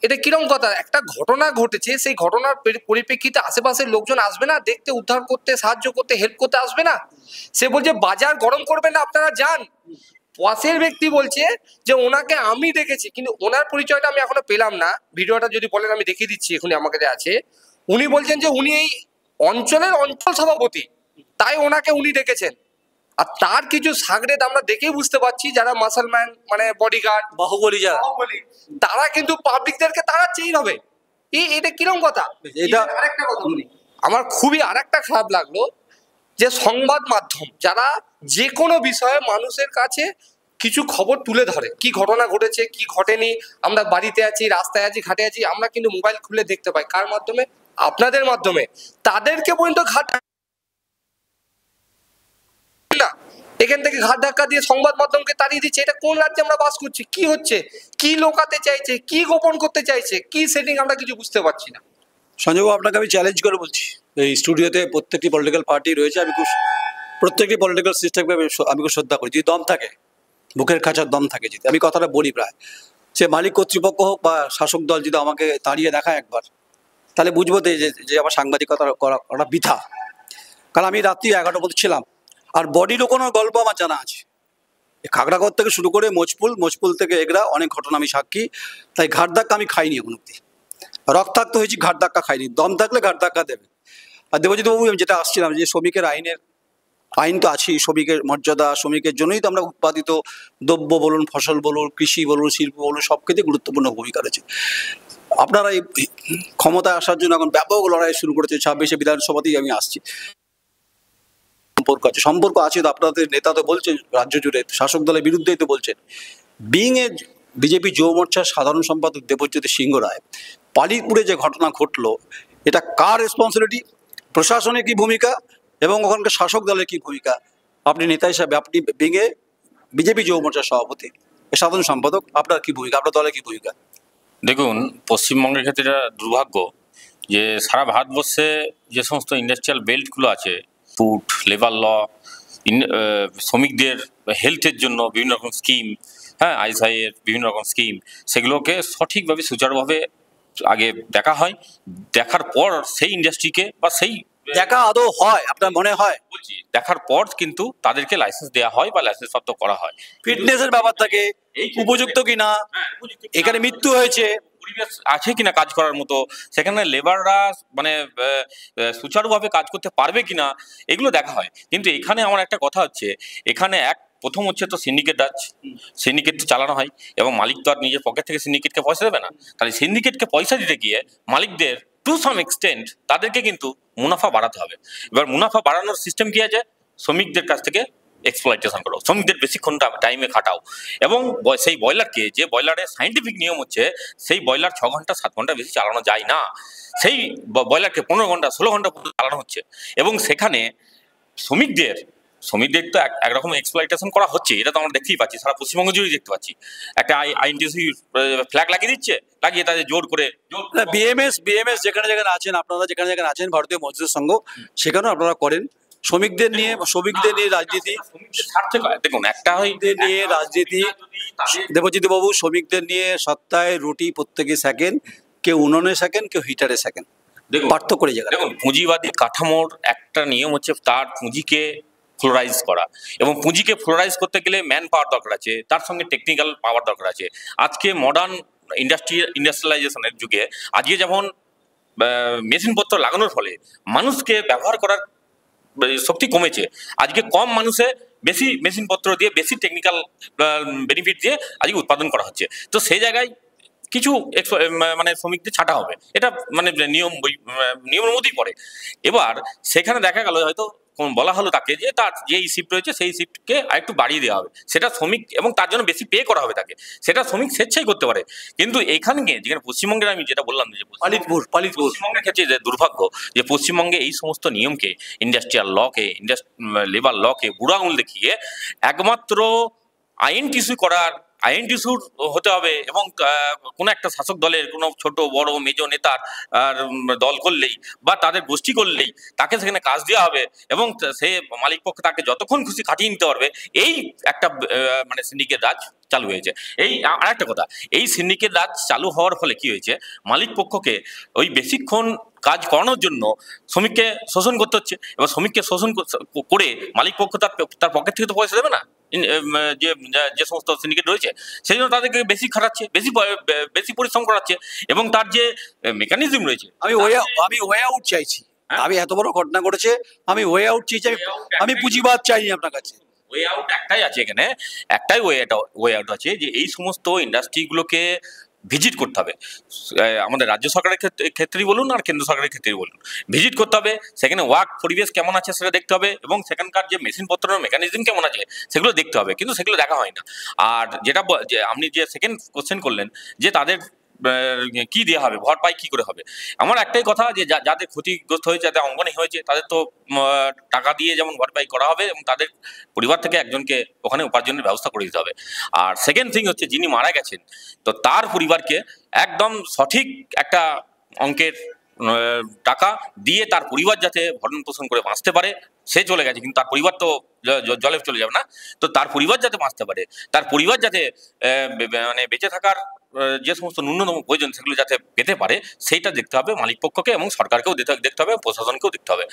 এটা কিরম কথা? একটা ঘটনা ঘটেছে, সেই ঘটনার পরিপ্রেক্ষিতে আশেপাশের লোকজন আসবে না দেখতে, উদ্ধার করতে, সাহায্য করতে, হেল্প করতে আসবে না? সে বলছে বাজার গরম করবেন না, আপনারা যান। পাশের ব্যক্তি বলছে যে ওনাকে আমি দেখেছি, কিন্তু ওনার পরিচয়টা আমি এখনো পেলাম না। ভিডিওটা যদি বলেন আমি দেখিয়ে দিচ্ছি, এখনই আমার কাছে আছে। উনি বলছেন যে উনি এই অঞ্চলের অঞ্চল সভাপতি, তাই ওনাকে উনি ডেকেছেন। আর তার কিছু সাগরেদ আমরা দেখেই বুঝতে পারছি, যারা মাসলম্যান, মানে বডিগার্ড, বাহুবলী যারা, তারা কিন্তু পাবলিকদেরকে তাড়াচ্ছেই হবে। এটা কিরম কথা? এটা আরেকটা কথা বলি, আমার খুবই আরেকটা খারাপ লাগলো, যে সংবাদ মাধ্যম যারা যে কোনো বিষয়ে মানুষের কাছে কিছু খবর তুলে ধরে, কি ঘটনা ঘটেছে, কি ঘটেনি, আমরা বাড়িতে আছি, রাস্তায় আছি, ঘাটে আছি, আমরা কিন্তু মোবাইল খুলে দেখতে পাই। কার মাধ্যমে? আপনাদের মাধ্যমে। তাদেরকে পর্যন্ত এখান থেকে ঘাট ধাক্কা দিয়ে সংবাদ মাধ্যমকে তাড়িয়ে দিচ্ছে। এটা কোন রাজ্যে আমরা বাস করছি? কি হচ্ছে? কি লোকাতে চাইছে? কি গোপন করতে চাইছে? কি সেটিং, আমরা কিছু বুঝতে পারছি না। সঞ্জয়বাবু, আপনাকে আমি চ্যালেঞ্জ করে বলছি, এই স্টুডিওতে প্রত্যেকটি পলিটিক্যাল পার্টি রয়েছে, আমি প্রত্যেকটি পলিটিক্যাল সিস্টেমকে আমি খুব শ্রদ্ধা করি। যদি দম থাকে, বুকের খাঁচার দম থাকে, যদি আমি কথাটা বলি, প্রায় সে মালিক কর্তৃপক্ষ হোক বা শাসক দল, যদি আমাকে তাড়িয়ে দেখায় একবার, তাহলে বুঝবো যে আমার সাংবাদিকতা করা বৃথা। কারণ আমি রাত্রি 11টা পর্যন্ত ছিলাম, আর বডি লুকোনোর গল্প আমার জানা আছে। খাগড়াগড় থেকে শুরু করে মোচপুল থেকে এগরা, অনেক ঘটনা আমি সাক্ষী। তাই ঘাট ধাক্কা আমি খাইনি এখন অব্দি। রক্তাক্ত হয়েছি, ঘাট ধাক্কা খাইনি। দম থাকলে ঘাট ধাক্কা দেবে। আর দেবজিৎ বাবু, আমি যেটা আসছিলাম, যে শ্রমিকের আইন তো আছেই, শ্রমিকের মর্যাদা, শ্রমিকের জন্যই তো আমরা উৎপাদিত দ্রব্য বলুন, ফসল বলুন, কৃষি বলুন, শিল্প বলুন, সব ক্ষেত্রে গুরুত্বপূর্ণ ভূমিকা রয়েছে। আপনারা এই ক্ষমতায় আসার জন্য এখন ব্যাপক লড়াই শুরু করেছে। 26শে বিধানসভাতেই আমি আসছি। সম্পর্ক আছে তো, আপনাদের নেতা তো বলছেন রাজ্য জুড়ে, শাসক দলের বিরুদ্ধেই তো বলছেন। বিজেপি যুব মোর্চার সাধারণ সম্পাদক দেবজ্যোতি সিংহ রায়, পালিপুরে যে ঘটনা ঘটলো, এটা কার রেসপন্সিবিলিটি, প্রশাসনের কি ভূমিকা, এবং ওখানকার শাসক দলের কি ভূমিকা? আপনি নেতা হিসাবে, আপনি বিজেপি যুব মোর্চার সভাপতি, সাধারণ সম্পাদক, আপনার কি ভূমিকা, আপনার দলের কি ভূমিকা? দেখুন, পশ্চিমবঙ্গের ক্ষেত্রে এটা দুর্ভাগ্য যে সারা ভারতবর্ষে যে সমস্ত ইন্ডাস্ট্রিয়াল বেল্টগুলো আছে, ফুড, লেবার ল, শ্রমিকদের হেলথের জন্য বিভিন্ন রকম স্কিম, হ্যাঁ, আইএসআইয়ের বিভিন্ন রকম স্কিম, সেগুলোকে সঠিকভাবে সুচারুভাবে আগে দেখা হয়। দেখার পর সেই ইন্ডাস্ট্রিকে বা সেই দেখা আদৌ হয় আপনার মনে হয়? বলছি, দেখার পর কিন্তু তাদেরকে লাইসেন্স দেওয়া হয় বা লাইসেন্স প্রাপ্ত করা হয়। ফিটনেসের ব্যাপার থাকে, উপযুক্ত কিনা, এখানে মৃত্যু হয়েছে, পরিবেশ আছে কিনা কাজ করার মতো, সেখানে লেবাররা মানে সুচারুভাবে কাজ করতে পারবে কিনা, এগুলো দেখা হয়। কিন্তু এখানে আমার একটা কথা হচ্ছে, এখানে প্রথম হচ্ছে তো সিন্ডিকেট রাজ, সিন্ডিকেট তো চালানো হয় এবং মালিক তো আর নিজের পকেট থেকে সিন্ডিকেটকে পয়সা দেবে না। তাহলে সিন্ডিকেটকে পয়সা দিতে গিয়ে মালিকদের টু সাম এক্সটেন্ট তাদেরকে কিন্তু মুনাফা বাড়াতে হবে। এবার মুনাফা বাড়ানোর সিস্টেম কি আছে? শ্রমিকদের কাছ থেকে এক্সপ্লয়টেশন করো, শ্রমিকদের বেশিক্ষণ টাইমে খাটাও, এবং সেই বয়লারকে, যে বয়লারের সাইন্টিফিক নিয়ম হচ্ছে সেই বয়লার 6 ঘন্টা 7 ঘন্টা বেশি চালানো যায় না, সেই বয়লারকে 15 ঘন্টা 16 ঘন্টা চালানো হচ্ছে। এবং সেখানে শ্রমিকদের তো একরকম এক্সপ্লয়টেশন করা হচ্ছে, এটা তো আমরা দেখতেই পাচ্ছি, সারা পশ্চিমবঙ্গ জুড়েই দেখতে পাচ্ছি। একটা আইএনটিসি ফ্ল্যাগ লাগিয়ে দিচ্ছে, লাগিয়ে তাদের জোর করে বিএমএস যেখানে যেখানে আছেন, আপনারা যেখানে যেখানে আছেন ভারতীয় মজদুর সংঘ, সেখানেও আপনারা করেন। শ্রমিকদের নিয়ে রাজনীতি, দেখুন একটা নিয়ে রাজনীতি, দেবজিৎ বাবু, শ্রমিকদের নিয়ে সপ্তাহে রুটি প্রত্যেকে সেকেন্ড, কেউ উনুনে সেকেন্ড, কেউ হিটারে সেকেন্ড, পার্থক্য করে জায়গা। দেখুন পুঁজিবাদী কাঠামোর একটা নিয়ম হচ্ছে তার পুঁজিকে ফ্লোরাইজ করা, এবং পুঁজিকে ফ্লোরাইজ করতে গেলে ম্যান পাওয়ার দরকার আছে, তার সঙ্গে টেকনিক্যাল পাওয়ার দরকার আছে। আজকে মডার্ন ইন্ডাস্ট্রিয়ালাইজেশনের যুগে আজকে যেমন মেশিনপত্র লাগানোর ফলে মানুষকে ব্যবহার করার শক্তি কমেছে, আজকে কম মানুষে বেশি মেশিনপত্র দিয়ে বেশি টেকনিক্যাল বেনিফিট দিয়ে আজকে উৎপাদন করা হচ্ছে। তো সেই জায়গায় কিছু মানে শ্রমিকদের ছাঁটা হবে, এটা মানে নিয়মের মধ্যেই পড়ে। এবার সেখানে দেখা গেল হয়তো বলা হলো তাকে যে তার যেই শিফট রয়েছে সেই শিফটকে আরেকটু বাড়িয়ে দেওয়া হবে, সেটা শ্রমিক, এবং তার জন্য বেশি পে করা হবে তাকে, সেটা শ্রমিক স্বেচ্ছাই করতে পারে। কিন্তু এখানে যেখানে পশ্চিমবঙ্গের, আমি যেটা বললাম যে পশ্চিমবঙ্গের ক্ষেত্রে যে দুর্ভাগ্য, যে পশ্চিমবঙ্গে এই সমস্ত নিয়মকে, ইন্ডাস্ট্রিয়াল লকে, লেবার লকে বুড়ো আঙুল দেখিয়ে একমাত্র আইএনটিসি হতে হবে, এবং কোনো একটা শাসক দলের কোনো ছোট বড় মেজ নেতার দল করলেই বা তাদের গোষ্ঠী করলেই তাকে সেখানে কাজ দেওয়া হবে, এবং সে মালিক পক্ষ তাকে যতক্ষণ খুশি খাটিয়ে নিতে পারবে, এই একটা মানে সিন্ডিকেট রাজ চালু হয়েছে। এই আরেকটা কথা, এই সিন্ডিকেট রাজ চালু হওয়ার ফলে কি হয়েছে, মালিক পক্ষকে ওই বেশিক্ষণ কাজ করানোর জন্য শ্রমিককে শোষণ করতে হচ্ছে। এবার শ্রমিককে শোষণ করে মালিক পক্ষ তার পকেট থেকে তো পয়সা দেবে না, যে সমস্ত সিন্ডিকেট রয়েছে, সেই জন্য তাদেরকে বেশি খাটাচ্ছে, বেশি পরিশ্রম করাচ্ছে, এবং তার যে মেকানিজম রয়েছে। আমি ওয়ে আউট চাইছি, আমি এত বড় ঘটনা ঘটেছে, আমি ওয়ে আউট চাইছি, আমি পুঁজিবাদ চাইনি আপনার কাছে। ওয়ে আউট একটাই আছে, এখানে একটাই ওয়ে আউট আছে, যে এই সমস্ত ইন্ডাস্ট্রিগুলোকে ভিজিট করতে হবে। আমাদের রাজ্য সরকারের ক্ষেত্রেই বলুন আর কেন্দ্র সরকারের ক্ষেত্রেই বলুন, ভিজিট করতে হবে, সেখানে ওয়ার্ক পরিবেশ কেমন আছে সেটা দেখতে হবে, এবং সেখানকার যে মেশিনপত্রের মেকানিজম কেমন আছে সেগুলো দেখতে হবে, কিন্তু সেগুলো দেখা হয় না। আর যেটা আপনি যে সেকেন্ড কোশ্চেন করলেন যে তাদের কি দেওয়া হবে, ভরপাই কি করে হবে, আমার একটাই কথা, যে যাদের ক্ষতিগ্রস্ত হয়েছে, যাদের অঙ্গনে হয়েছে, তাদের তো টাকা দিয়ে যেমন ভরপাই করা হবে, এবং তাদের পরিবার থেকে একজনকে ওখানে উপার্জনের ব্যবস্থা করে দিতে হবে। আর সেকেন্ড থিং হচ্ছে, যিনি মারা গেছেন তো তার পরিবারকে একদম সঠিক একটা অঙ্কের টাকা দিয়ে তার পরিবার যাতে ভরণ পোষণ করে বাঁচতে পারে। সে চলে গেছে, কিন্তু তার পরিবার তো জলে চলে যাবে না, তো তার পরিবার যাতে বাঁচতে পারে, তার পরিবার যাতে মানে বেঁচে থাকার যে সমস্ত ন্যূনতম প্রয়োজন সেগুলো যাতে পেতে পারে, সেইটা দেখতে হবে মালিক পক্ষকে, এবং সরকারকেও দেখতে হবে, প্রশাসনকেও দেখতে হবে।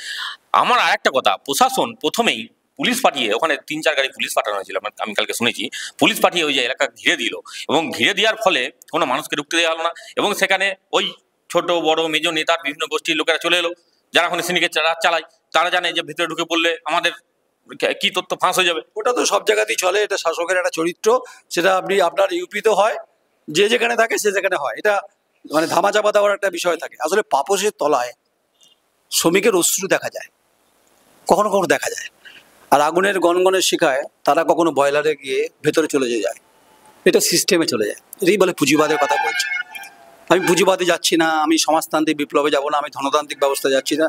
আমার আর একটা কথা, প্রশাসন প্রথমেই পুলিশ পাঠিয়ে, ওখানে 3-4 গাড়ি পুলিশ পাঠানো হয়েছিল, আমি কালকে শুনেছি, পুলিশ পাঠিয়ে ওই যে এলাকা ঘিরে দিল, এবং ঘিরে দেওয়ার ফলে কোনো মানুষকে ঢুকতে দেওয়া হলো না, এবং সেখানে ওই ছোট বড় মেজ নেতার বিভিন্ন গোষ্ঠীর লোকেরা চলে এলো, যারা ওখানে সিন্ডিকেট চালায়, তারা জানে যে ভিতরে ঢুকে পড়লে আমাদের কি তথ্য ফাঁস হয়ে যাবে। ওটা তো সব জায়গাতেই চলে, এটা শাসকের একটা চরিত্র, সেটা আপনার ইউপিতে হয়, যে যেখানে থাকে সে যেখানে হয়, এটা মানে ধামাচাপা দেওয়ার একটা বিষয় থাকে। আসলে পাপোশের তলায় শ্রমিকের অশ্রু দেখা যায়, কখনো কখনো দেখা যায়, আর আগুনের গনগনের শিখায় তারা কখনো বয়লারে গিয়ে ভেতরে চলে যায়, এটা সিস্টেমে চলে যায়। এটাই বলে পুঁজিবাদের কথা বলছি। আমি পুঁজিবাদে যাচ্ছি না, আমি সমাজতান্ত্রিক বিপ্লবে যাব না, আমি ধনতান্ত্রিক ব্যবস্থা যাচ্ছি না।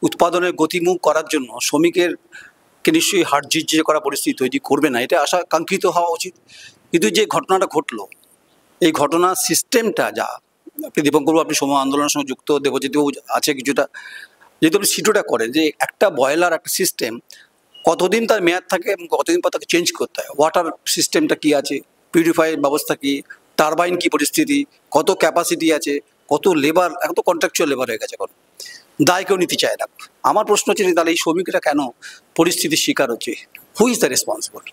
উৎপাদনের গতিমুখ করার জন্য শ্রমিকেরকে নিশ্চয়ই হাট ঝিরঝিরে করা পরিস্থিতি তৈরি করবে না, এটা আশা কাঙ্ক্ষিত হওয়া উচিত। কিন্তু যে ঘটনাটা ঘটলো, এই ঘটনার সিস্টেমটা যা, আপনি দীপঙ্করবাবু, আপনি সময় আন্দোলনের সঙ্গে যুক্ত, দেবজিৎবাবু আছে কিছুটা, যেহেতু আপনি সিটোটা করেন, যে একটা বয়লার একটা সিস্টেম কতদিন তার মেয়াদ থাকে এবং কতদিন পর তাকে চেঞ্জ করতে হয়, ওয়াটার সিস্টেমটা কি আছে, পিউরিফায়ার ব্যবস্থা কি, টারবাইন কি পরিস্থিতি, কত ক্যাপাসিটি আছে, কত লেবার, এখন তো কন্ট্রাকচুয়াল লেবার হয়ে গেছে, এখন দায় কেউ নিতে চায় না। আমার প্রশ্ন হচ্ছে যে তাহলে এই শ্রমিকরা কেন পরিস্থিতির শিকার হচ্ছে, হু ইজ দ্য রেসপন্সিবল?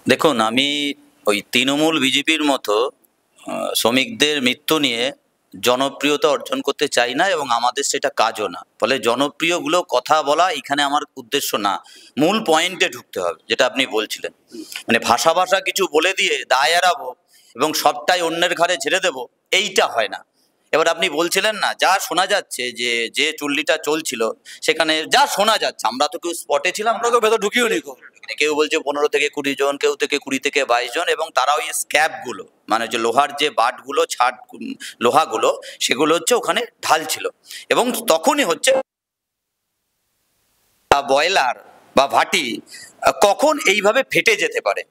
দেখুন, আমি ওই তৃণমূল বিজেপির মতো শ্রমিকদের মৃত্যু নিয়ে জনপ্রিয়তা অর্জন করতে চাই না, এবং আমাদের সেটা কাজও না। ফলে জনপ্রিয়গুলো কথা বলা এখানে আমার উদ্দেশ্য না, মূল পয়েন্টে ঢুকতে হবে, যেটা আপনি বলছিলেন। মানে ভাষা ভাষা কিছু বলে দিয়ে দায় এড়াবো এবং সবটাই অন্যের ঘাড়ে ছেড়ে দেবো, এইটা হয় না। এবার আপনি বলছিলেন না, যা শোনা যাচ্ছে যে চুল্লিটা চলছিল সেখানে যা শোনা যাচ্ছে, আমরা তো কেউ স্পটে ছিলাম, আমরা তো ভেতর ঢুকিও নি। কেউ বলছে 15 থেকে 20 জন, কেউ থেকে 20 থেকে 22 জন, এবং তারা ওই স্ক্যাপ গুলো, মানে যে লোহার যে বাটগুলো, ছাদ লোহাগুলো, সেগুলো হচ্ছে ওখানে ঢালছিল। এবং তখনই হচ্ছে বয়লার বা ভাটি কখন এইভাবে ফেটে যেতে পারে।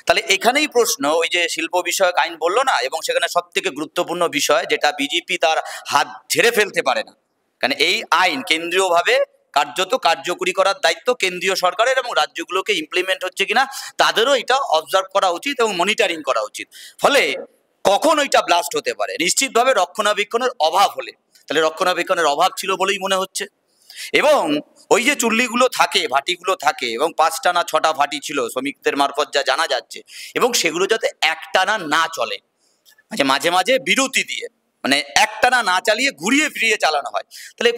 তাহলে এখানেই প্রশ্ন, ওই যে শিল্প বিষয়ক আইন বললো না, এবং সেখানে সব থেকে গুরুত্বপূর্ণ বিষয় যেটা বিজেপি তার হাত ঝেড়ে ফেলতে পারে না, কারণ এই আইন কেন্দ্রীয়ভাবে কার্যত কার্যকরী করার দায়িত্ব কেন্দ্রীয় সরকারের, এবং রাজ্যগুলোকে ইমপ্লিমেন্ট হচ্ছে কিনা তাদেরও এটা অবজার্ভ করা উচিত এবং মনিটরিং করা উচিত। ফলে কখন ওইটা ব্লাস্ট হতে পারে, নিশ্চিতভাবে রক্ষণাবেক্ষণের অভাব হলে। তাহলে রক্ষণাবেক্ষণের অভাব ছিল বলেই মনে হচ্ছে। এবং ওই যে চুল্লিগুলো থাকে, ভাটিগুলো থাকে, এবং 5টা না 6টা ভাটি ছিল শ্রমিকদের মারফত যা জানা যাচ্ছে, এবং সেগুলো যাতে একটানা না চলে, মাঝে মাঝে বিরতি দিয়ে, মানে একটানা না চালিয়ে ঘুরিয়ে ফিরিয়ে চালানো হয়। তাহলে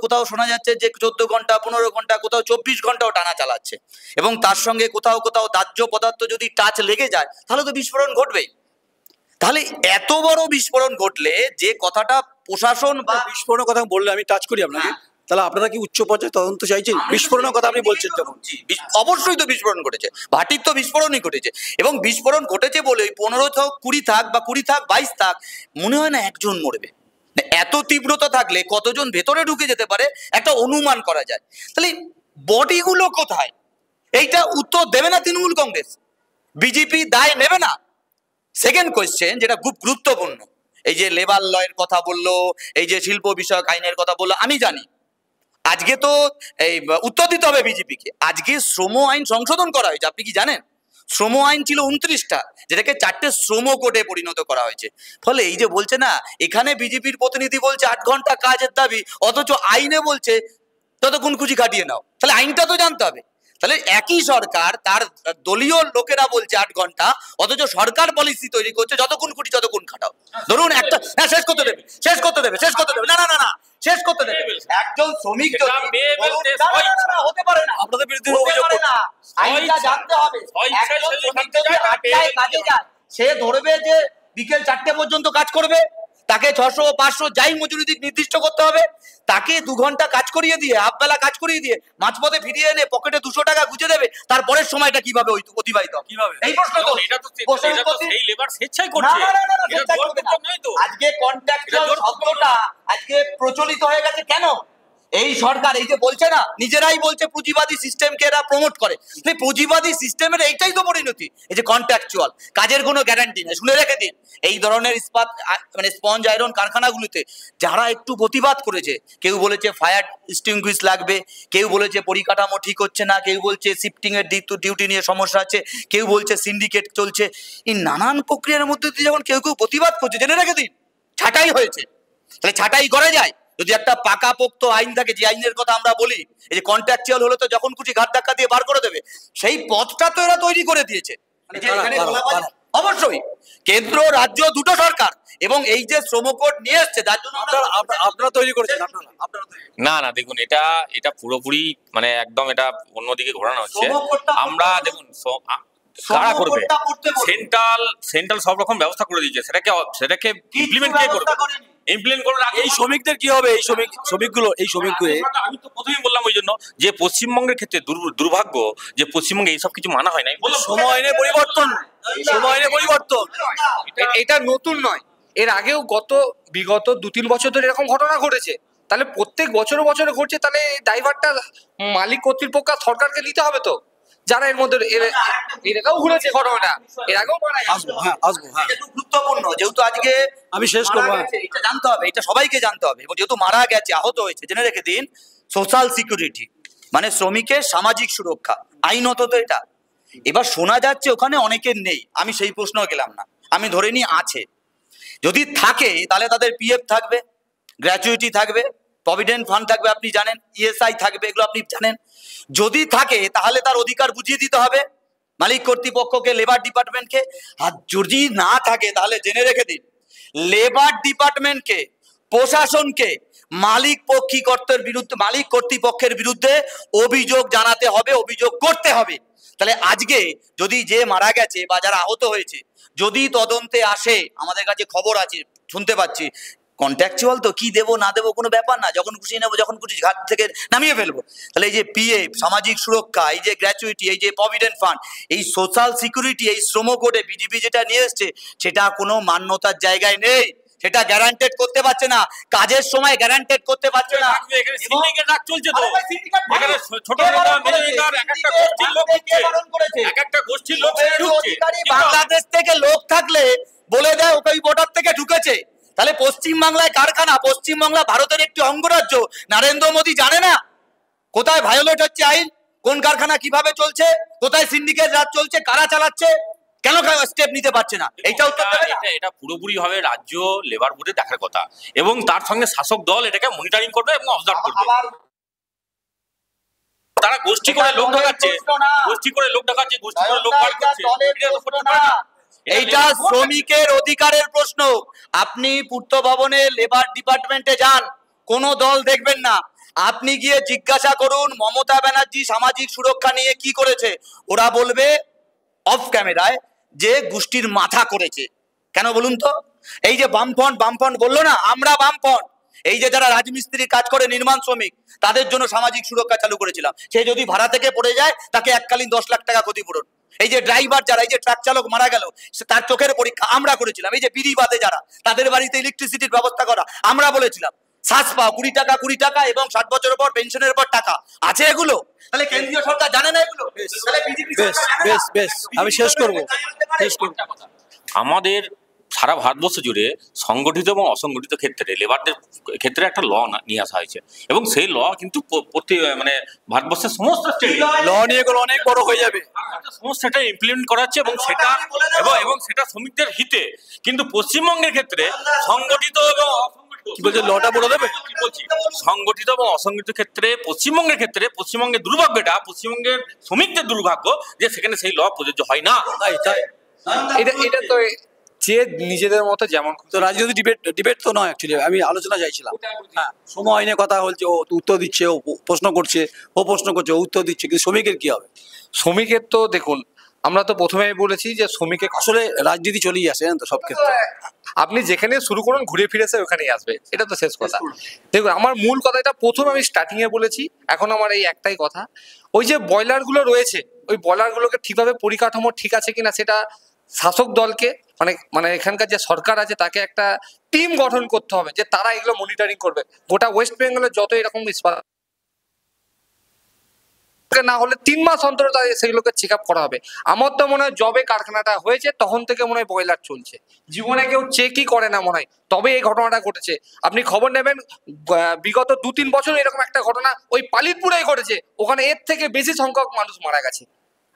কোথাও শোনা যাচ্ছে যে 14 ঘন্টা 15 ঘন্টা, কোথাও 24 ঘন্টাও টানা চালাচ্ছে, এবং তার সঙ্গে কোথাও দাহ্য পদার্থ যদি টাচ লেগে যায় তাহলে তো বিস্ফোরণ ঘটবেই। তাহলে এত বড় বিস্ফোরণ ঘটলে যে কথাটা প্রশাসন বা বিস্ফোরণের কথা বললে আমি টাচ করি আপনাকে, তাহলে আপনারা কি উচ্চ পর্যায়ে তদন্ত চাইছেন? বিস্ফোরণের কথা আপনি বলছেন যখন, অবশ্যই তো বিস্ফোরণ ঘটেছে, ভাটির তো বিস্ফোরণই ঘটেছে, এবং বিস্ফোরণ ঘটেছে বলে 15 থাক 20 থাক বা 20 থাক 22 থাক, মনে হয় না একজন মরবে। এত তীব্রতা থাকলে কতজন ভেতরে ঢুকে যেতে পারে একটা অনুমান করা যায়। তাহলে বডিগুলো কোথায়, এইটা উত্তর দেবে না তৃণমূল কংগ্রেস, বিজেপি দায় নেবে না। সেকেন্ড কোয়েশ্চেন, যেটা খুব গুরুত্বপূর্ণ, এই যে লেবার লয়ের কথা বললো, এই যে শিল্প বিষয়ক আইনের কথা বললো, আমি জানি আজকে তো এই উত্তর দিতে হবে বিজেপিকে। আজকে শ্রম আইন সংশোধন করা হয়েছে, আপনি কি জানেন? শ্রম আইন ছিল 29টা, যেটাকে 4টে শ্রম কোডে পরিণত করা হয়েছে। ফলে এই যে বলছে না, এখানে বিজেপির প্রতিনিধি বলছে 8 ঘন্টা কাজের দাবি, অথচ আইনে বলছে ততক্ষণ খুঁজি কাটিয়ে নাও। তাহলে আইনটা তো জানতে হবে। তাহলে একই সরকার, তার দলীয় লোকেরা বলছে 8 ঘন্টা, অথচ সরকার পলিসি তৈরি করছে যতক্ষণ খুঁটি ততক্ষণ খাটাও। ধরুন একটা, হ্যাঁ শেষ করতে দেবে না না না না শেষ করতে দেবে। একজন শ্রমিক হতে পারে না, আপনাদের বিরুদ্ধে অভিযোগ না, আইনটা জানতে হবে। একজন শ্রমিক যদি 8টায় কাজে যায়, সে ধরবে যে বিকেল 4টে পর্যন্ত কাজ করবে, তাকে 600 500 যাই মজুরি দিক নির্দিষ্ট করতে হবে। তাকে 2 ঘন্টা কাজ করিয়ে দিয়ে, হাফবেলা কাজ করিয়ে দিয়ে, মাঝপথে ফিরিয়ে এনে পকেটে 200 টাকা গুঁজে দেবে, তারপরের সময়টা কিভাবে অতিবাহিত হবে? কিভাবে? এই প্রশ্ন তো এটা তো সেই লেবার স্বেচ্ছাই করছে, এটা জোরপূর্বক নয় তো। আজকে কন্ট্রাকচুয়াল শব্দটা আজকে প্রচলিত হয়ে গেছে কেন? এই সরকার এই যে বলছে না, নিজেরাই বলছে পুঁজিবাদী সিস্টেমকে এরা প্রমোট করে। পুঁজিবাদী সিস্টেমের এইটাই তো পরিণতি, এই যে কন্ট্রাকচুয়াল কাজের কোনো গ্যারান্টি নেই। শুনে রেখে দিন, এই ধরনের ইস্পাত মানে স্পঞ্জ আয়রন কারখানাগুলিতে যারা একটু প্রতিবাদ করেছে, কেউ বলেছে ফায়ার এক্সটিংগুইশ লাগবে, কেউ বলেছে পরিকাঠামো ঠিক হচ্ছে না, কেউ বলছে শিফটিং এর ডিউটি নিয়ে সমস্যা আছে, কেউ বলছে সিন্ডিকেট চলছে, এই নানান প্রক্রিয়ার মধ্যে দিয়ে যখন কেউ প্রতিবাদ করছে, জেনে রেখে দিন ছাঁটাই হয়েছে। তাহলে ছাঁটাই করা যায় যদি একটা পাকাপোক্ত আইন থাকে, যে আইনের কথা আমরা বলি, এই যে কন্ট্রাকচুয়াল হলে তো যখন খুশি ঘাট ধাক্কা দিয়ে বার করে দেবে, সেই পথটা তো এরা তৈরি করে দিয়েছে। অবশ্যই কেন্দ্র রাজ্য দুটো সরকার, এবং এই যে শ্রম কোড নিয়ে এসছে, যার জন্য আপনারা তৈরি করেছেন। না না, দেখুন এটা পুরোপুরি মানে একদম এটা অন্যদিকে ঘোরানো হচ্ছে। আমরা দেখুন কারা করবে, সেন্ট্রাল সব রকম ব্যবস্থা করে দিয়েছে, সেটাকে ইমপ্লিমেন্ট কে করবে? ইমপ্লিমেন্ট করার আগে এই শ্রমিকদের কি হবে? এই শ্রমিকগুলো আমি তো প্রথমেই বললাম ওই জন্য যে পশ্চিমবঙ্গের ক্ষেত্রে দুর্ভাগ্য যে পশ্চিমবঙ্গে এইসব কিছু মানা হয় না। সময় পরিবর্তন, এটা নতুন নয়, এর আগেও বিগত 2-3 বছর ধরে এরকম ঘটনা ঘটেছে। তাহলে প্রত্যেক বছরে ঘটছে, তাহলে ড্রাইভারটা মালিক কর্তৃপক্ষ সরকারকে নিতে হবে তো, যারা এর মধ্যে এরকম ঘুরেছে ঘটনাটা, এর আগেও আসবো। গুরুত্বপূর্ণ, যেহেতু আজকে আমি শেষ করবো, এটা জানতে হবে, এটা সবাইকে জানতে হবে, এবং যেহেতু মারা গেছে, আহত হয়েছে, জেনে রেখে দিন সোশ্যাল সিকিউরিটি মানে শ্রমিকের সামাজিক সুরক্ষা, আইনত তো এটা। এবার শোনা যাচ্ছে ওখানে অনেকের নেই, আমি সেই প্রশ্ন গেলাম না, আমি ধরে নিই আছে। যদি থাকে তাহলে তাদের পিএফ থাকবে, গ্র্যাচুইটি থাকবে, প্রভিডেন্ট ফান্ড থাকবে, আপনি জানেন, ইএসআই থাকবে, এগুলো আপনি জানেন। যদি থাকে তাহলে তার অধিকার বুঝিয়ে দিতে হবে, মালিক কর্তৃপক্ষকে, লেবার ডিপার্টমেন্টকে। আর যদি না থাকে তাহলে জেনে রেখে দিন, লেবার ডিপার্টমেন্টকে, প্রশাসনকে মালিক কর্তৃপক্ষের বিরুদ্ধে অভিযোগ জানাতে হবে, অভিযোগ করতে হবে। তাহলে আজকে যদি যে মারা গেছে বা যারা আহত হয়েছে যদি তদন্তে আসে, আমাদের কাছে খবর আছে, শুনতে পাচ্ছি, কন্ট্রাকচুয়াল তো কি দেবো না দেবো কোনো ব্যাপার না, যখন খুশি নেবো, যখন খুশি ঘাট থেকে নামিয়ে ফেলবো। তাহলে এই যে পিএফ, সামাজিক সুরক্ষা, এই যে গ্র্যাচুইটি, এই যে প্রভিডেন্ট ফান্ড, এই সোশ্যাল সিকিউরিটি, এই শ্রম কোডে বিজেপি যেটা নিয়ে এসছে সেটা কোনো মান্যতার জায়গায় নেই, সেটা গ্যারান্টেড করতে পারছে না, কাজের সময় গ্যারান্টেড করতে পারছে না। বাংলাদেশ থেকে লোক থাকলে বলে দেয় ওকে বর্ডার থেকে ঢুকেছে। তাহলে পশ্চিমবাংলায় কারখানা, পশ্চিমবাংলা ভারতের একটি অঙ্গরাজ্য, নরেন্দ্র মোদী জানে না কোথায় ভায়োলেট হচ্ছে আইন, কোন কারখানা কিভাবে চলছে, কোথায় সিন্ডিকেট রাজ চলছে, কারা চালাচ্ছে, কেন স্টেপ নিতে পারছে না? এইটা উত্তর দেবে না? এটা পুরোপুরি ভাবে রাজ্য লেবার বোর্ডে দেখার কথা, এবং তার সঙ্গে শাসক দল এটাকে মনিটরিং করবে এবং অবজার্ভ করবে। তারা গোষ্ঠী করে লোক ঢাকাচ্ছে, গোষ্ঠী করে লোক ঢাকাচ্ছে, গোষ্ঠী করে লোক বার করছে। এইটা শ্রমিকের অধিকারের প্রশ্ন। আপনি পূর্ত ভবনে লেবার ডিপার্টমেন্টে যান, কোনো দল দেখবেন না। আপনি গিয়ে জিজ্ঞাসা করুন মমতা ব্যানার্জি সামাজিক সুরক্ষা নিয়ে কি করেছে, ওরা বলবে অফ ক্যামেরায় যে গোষ্ঠীর মাথা করেছে। কেন বলুন তো? এই যে বামফ্রন্ট বললো না, আমরা বামফ্রন্ট, এই যে যারা রাজমিস্ত্রির কাজ করে, নির্মাণ শ্রমিক, তাদের জন্য সামাজিক সুরক্ষা চালু করেছিলাম। সে যদি ভাড়া থেকে পড়ে যায় তাকে এককালীন 10 লাখ টাকা ক্ষতিপূরণ। এই যে ড্রাইভার যারা, এই যে ট্রাক চালক মারা গেল, তার চোখের পরীক্ষা আমরা করেছিলাম। এই যে বিড়ি বাদে যারা, তাদের বাড়িতে ইলেকট্রিসিটির ব্যবস্থা করা আমরা বলেছিলাম। শ্বাস পাও 20 টাকা এবং 60 বছরের পর পেনশনের পর টাকা আছে এগুলো। তাহলে কেন্দ্রীয় সরকার জানে না এগুলো? তাহলে বিজেপি বেশ আমি শেষ করবো। আমাদের সারা ভারতবর্ষ জুড়ে সংগঠিত এবং অসংগঠিত ক্ষেত্রে লেবারদের ক্ষেত্রে একটা ল নিয়ে আসা হয়েছে, এবং সেই ল কিন্তু মানে ভারতবর্ষের সমস্ত ল নিয়ে অনেক বড় হয়ে যাবে, সমস্ত সেটা ইমপ্লিমেন্ট করা হচ্ছে, এবং সেটা শ্রমিকদের হিতে। কিন্তু পশ্চিমবঙ্গের ক্ষেত্রে সংগঠিত এবং কি বলছে, লটা বলে দেবে? সংগঠিত এবং অসংগঠিত ক্ষেত্রে পশ্চিমবঙ্গের দুর্ভাগ্যটা, পশ্চিমবঙ্গের শ্রমিকদের দুর্ভাগ্য যে সেখানে সেই ল প্রযোজ্য হয় না। এটা তো যে নিজেদের মতো যেমন তো রাজনীতি ডিবেট তো নয়, অ্যাকচুয়ালি আমি আলোচনা চাইছিলাম। হ্যাঁ, সময় নিয়ে কথা হচ্ছে, ও উত্তর দিচ্ছে, ও প্রশ্ন করছে, ও উত্তর দিচ্ছে, কিন্তু শ্রমিকের কি হবে? শ্রমিকের তো দেখুন, আমরা তো প্রথমেই বলেছি যে শ্রমিকের আসলে রাজনীতি চলেই আসে তো সব ক্ষেত্রে। আপনি যেখানে শুরু করুন ঘুরে ফিরেছে ওখানেই আসবে, এটা তো শেষ কথা। দেখুন, আমার মূল কথা, এটা প্রথমে আমি স্টার্টিং এ বলেছি, এখন আমার এই একটাই কথা, ওই যে বয়লার গুলো রয়েছে, ওই বয়লার গুলোকে ঠিকভাবে পরিকাঠামো ঠিক আছে কিনা সেটা শাসক দলকে, মানে এখানকার যে সরকার আছে তাকে একটা টিম গঠন করতে হবে, যে তারা এগুলো মনিটরিং করবে। গোটা ওয়েস্ট বেঙ্গলের যত এরকম না হলে 3 মাস অন্তর সেগুলোকে চেক আপ করা হবে। আমার তো মনে হয় জবে কারখানাটা হয়েছে তখন থেকে মনে হয় বয়লার চলছে, জীবনে কেউ চেকই করে না মনে হয়, তবে এই ঘটনাটা ঘটেছে। আপনি খবর নেবেন, বিগত 2-3 বছর এরকম একটা ঘটনা ওই পালিতপুরেই ঘটেছে, ওখানে এর থেকে বেশি সংখ্যক মানুষ মারা গেছে।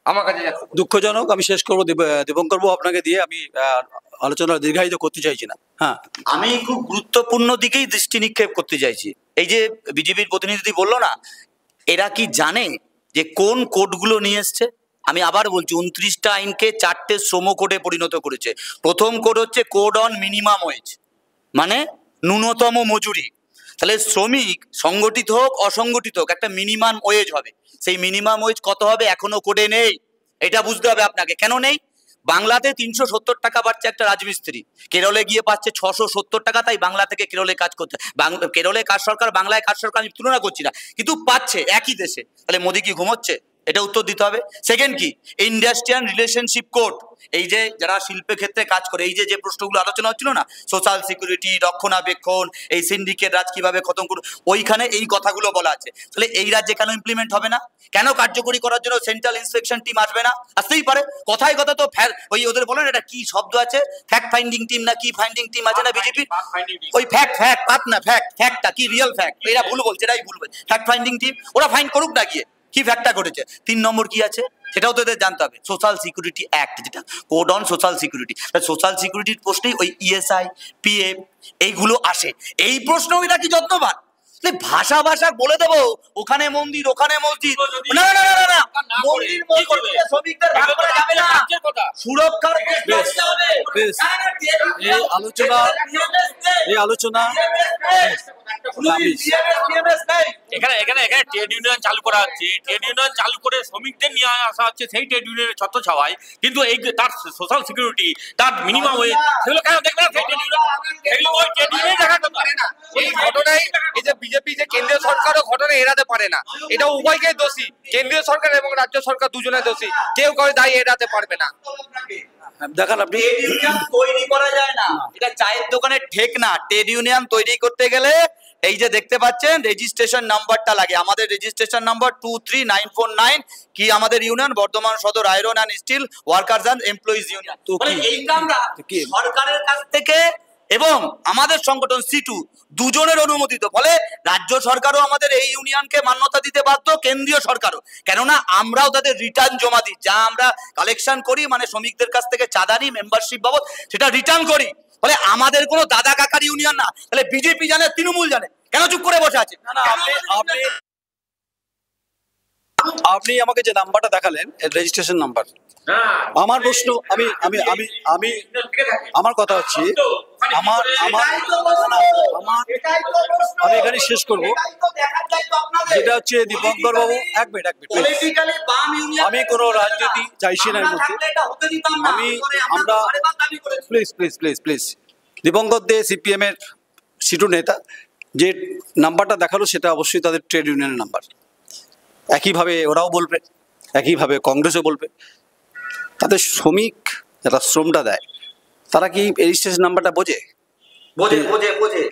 আমার কাছে দুঃখজনক। আমি শেষ করবো, দীপঙ্কর বাবু আপনাকে দিয়ে, আমি আলোচনা দীর্ঘায়িত করতে চাইছি না। হ্যাঁ, আমি খুব গুরুত্বপূর্ণ দিকেই দৃষ্টি নিক্ষেপ করতে চাইছি। এই যে বিজেপির প্রতিনিধি বললো না, এরা কি জানে যে কোন কোডগুলো নিয়ে এসছে? আমি আবার বলছি, 29টা আইনকে 4টে শ্রম কোডে পরিণত করেছে। প্রথম কোড হচ্ছে কোড অন মিনিমাম ওয়েজ, মানে ন্যূনতম মজুরি। তাহলে শ্রমিক সংগঠিত হোক অসংগঠিত হোক একটা মিনিমাম ওয়েজ হবে। সেই মিনিমাম ওয়েজ কত হবে এখনো কোডে নেই, এটা বুঝতে হবে আপনাকে। কেন নেই? বাংলাতে 370 টাকা পাচ্ছে একটা রাজমিস্ত্রি, কেরলে গিয়ে পাচ্ছে 670 টাকা। তাই বাংলা থেকে কেরলে কাজ করতে, কেরলে কাজ সরকার, বাংলায় কাজ সরকার, আমি তুলনা করছি না, কিন্তু পাচ্ছে একই দেশে। তাহলে মোদি কি ঘুমোচ্ছে? এটা উত্তর দিতে হবে। সেকেন্ড কি, ইন্ডাস্ট্রিয়াল রিলেশনশিপ কোড, এই যে যারা শিল্পের ক্ষেত্রে কাজ করে, এই যে প্রশ্নগুলো আলোচনা হচ্ছিল না, সোশ্যাল সিকিউরিটি, রক্ষণাবেক্ষণ, এই সিন্ডিকেট রাজ কিভাবে খতম করুন, ওইখানে এই কথাগুলো বলা আছে। তাহলে এই রাজ্যে কেন ইমপ্লিমেন্ট হবে না? কেন কার্যকরী করার জন্য সেন্ট্রাল ইন্সপেকশন টিম আসবে না? আসতেই পারে। কথায় কথা তো ওই ওদের বলেন এটা কি শব্দ আছে, ফ্যাক্ট ফাইন্ডিং টিম না কি ফাইন্ডিং টিম আছে না বিজেপি, ওই ফ্যাক্ট না ফ্যাক্টটা কি রিয়েল ফ্যাক্ট, এরা ভুল বলছে, এরাই ভুল বলছে। ফ্যাক্ট ফাইন্ডিং টিম, ওরা ফাইন্ড করুক না গিয়ে কি ফ্যাক্টটা করেছে। 3 নম্বর কি আছে সেটাও তো এদের জানতে হবে, সোশ্যাল সিকিউরিটি অ্যাক্ট, যেটা code on social security. Social সিকিউরিটির প্রশ্নেই ওই ইএসআই, পিএফ এইগুলো আসে। এই প্রশ্ন এরা কি যত্নবান? ভাষা ভাষা বলে দেবো ওখানে মন্দির ওখানে মসজিদ, না না না না না, মন্দির মসজিদে শ্রমিকদের ভাগ করা যাবে না, সুরক্ষার এই আলোচনা এখানে এখানে এখানে ট্রেড ইউনিয়ন চালু করা হচ্ছে, ট্রেড ইউনিয়ন চালু করে শ্রমিকদের নিয়ে আসা হচ্ছে সেই ট্রেড ইউনিয়নের ছত্রছাওয়ায়, কিন্তু এই যে তার সোশ্যাল সিকিউরিটি, তার মিনিমাম ওয়েজ, সেগুলো কেন দেখবে না? সেই ট্রেড ইউনিয়ন, সেগুলো ওই ট্রেড ইউনিয়ন দেখাতে পারে না। এই ঘটনায় এই যে বিজেপি যে কেন্দ্রীয় সরকারও ঘটনা এড়াতে পারে না, এটা উভয়কেই দোষী, কেন্দ্রীয় সরকার এবং রাজ্য সরকার দুজনে দোষী, কেউ কারো দায় এড়াতে পারবে না। দেখান আপনি তৈরি করা যায় না, এটা চায়ের দোকানে ঠেক না। ট্রেড ইউনিয়ন তৈরি করতে গেলে এই যে দেখতে পাচ্ছেন রেজিস্ট্রেশন নাম্বারটা লাগে, আমাদের রেজিস্ট্রেশন নাম্বার 23949, কি আমাদের union Bardhaman Sadar iron and steel workers and employees union. এইটা আমরা সরকারের কাছ থেকে এবং আমাদের সংগঠন সিটু দুজনের অনুমোদিত, ফলে রাজ্য সরকারও আমাদের এই ইউনিয়নকে মান্যতা দিতে বাধ্য, কেন্দ্রীয় সরকারও, কেননা আমরাও তাদের রিটার্ন জমা দিই, যা আমরা কালেকশন করি মানে শ্রমিকদের কাছ থেকে চাঁদা নিই মেম্বারশিপ বাবদ, সেটা রিটার্ন করি। ফলে আমাদের কোনো দাদা কাকার ইউনিয়ন না। তাহলে বিজেপি জানে, তৃণমূল জানে, কেন চুপ করে বসে আছে? আপনি আমাকে যে নাম্বারটা দেখালেন রেজিস্ট্রেশন নাম্বার, আমার প্রশ্ন, আমি আমি আমি আমি আমার কথা হচ্ছে, আমার আমার আমি এখানে শেষ করব, যেটা হচ্ছে দীপঙ্কর বাবু, এক মিনিট আমি কোনো রাজনীতি চাইছি না এর মধ্যে, আমরা please please please please Dipankar De CPM এর সিটু নেতা, যে নাম্বারটা দেখালো সেটা অবশ্যই তাদের ট্রেড ইউনিয়নের নাম্বার, একইভাবে ওরাও বলবে, একইভাবে কংগ্রেসও বলবে। তাদের শ্রমিক যারা শ্রমটা দেয় তারা কি রেজিস্ট্রেশন নাম্বারটা বোঝে?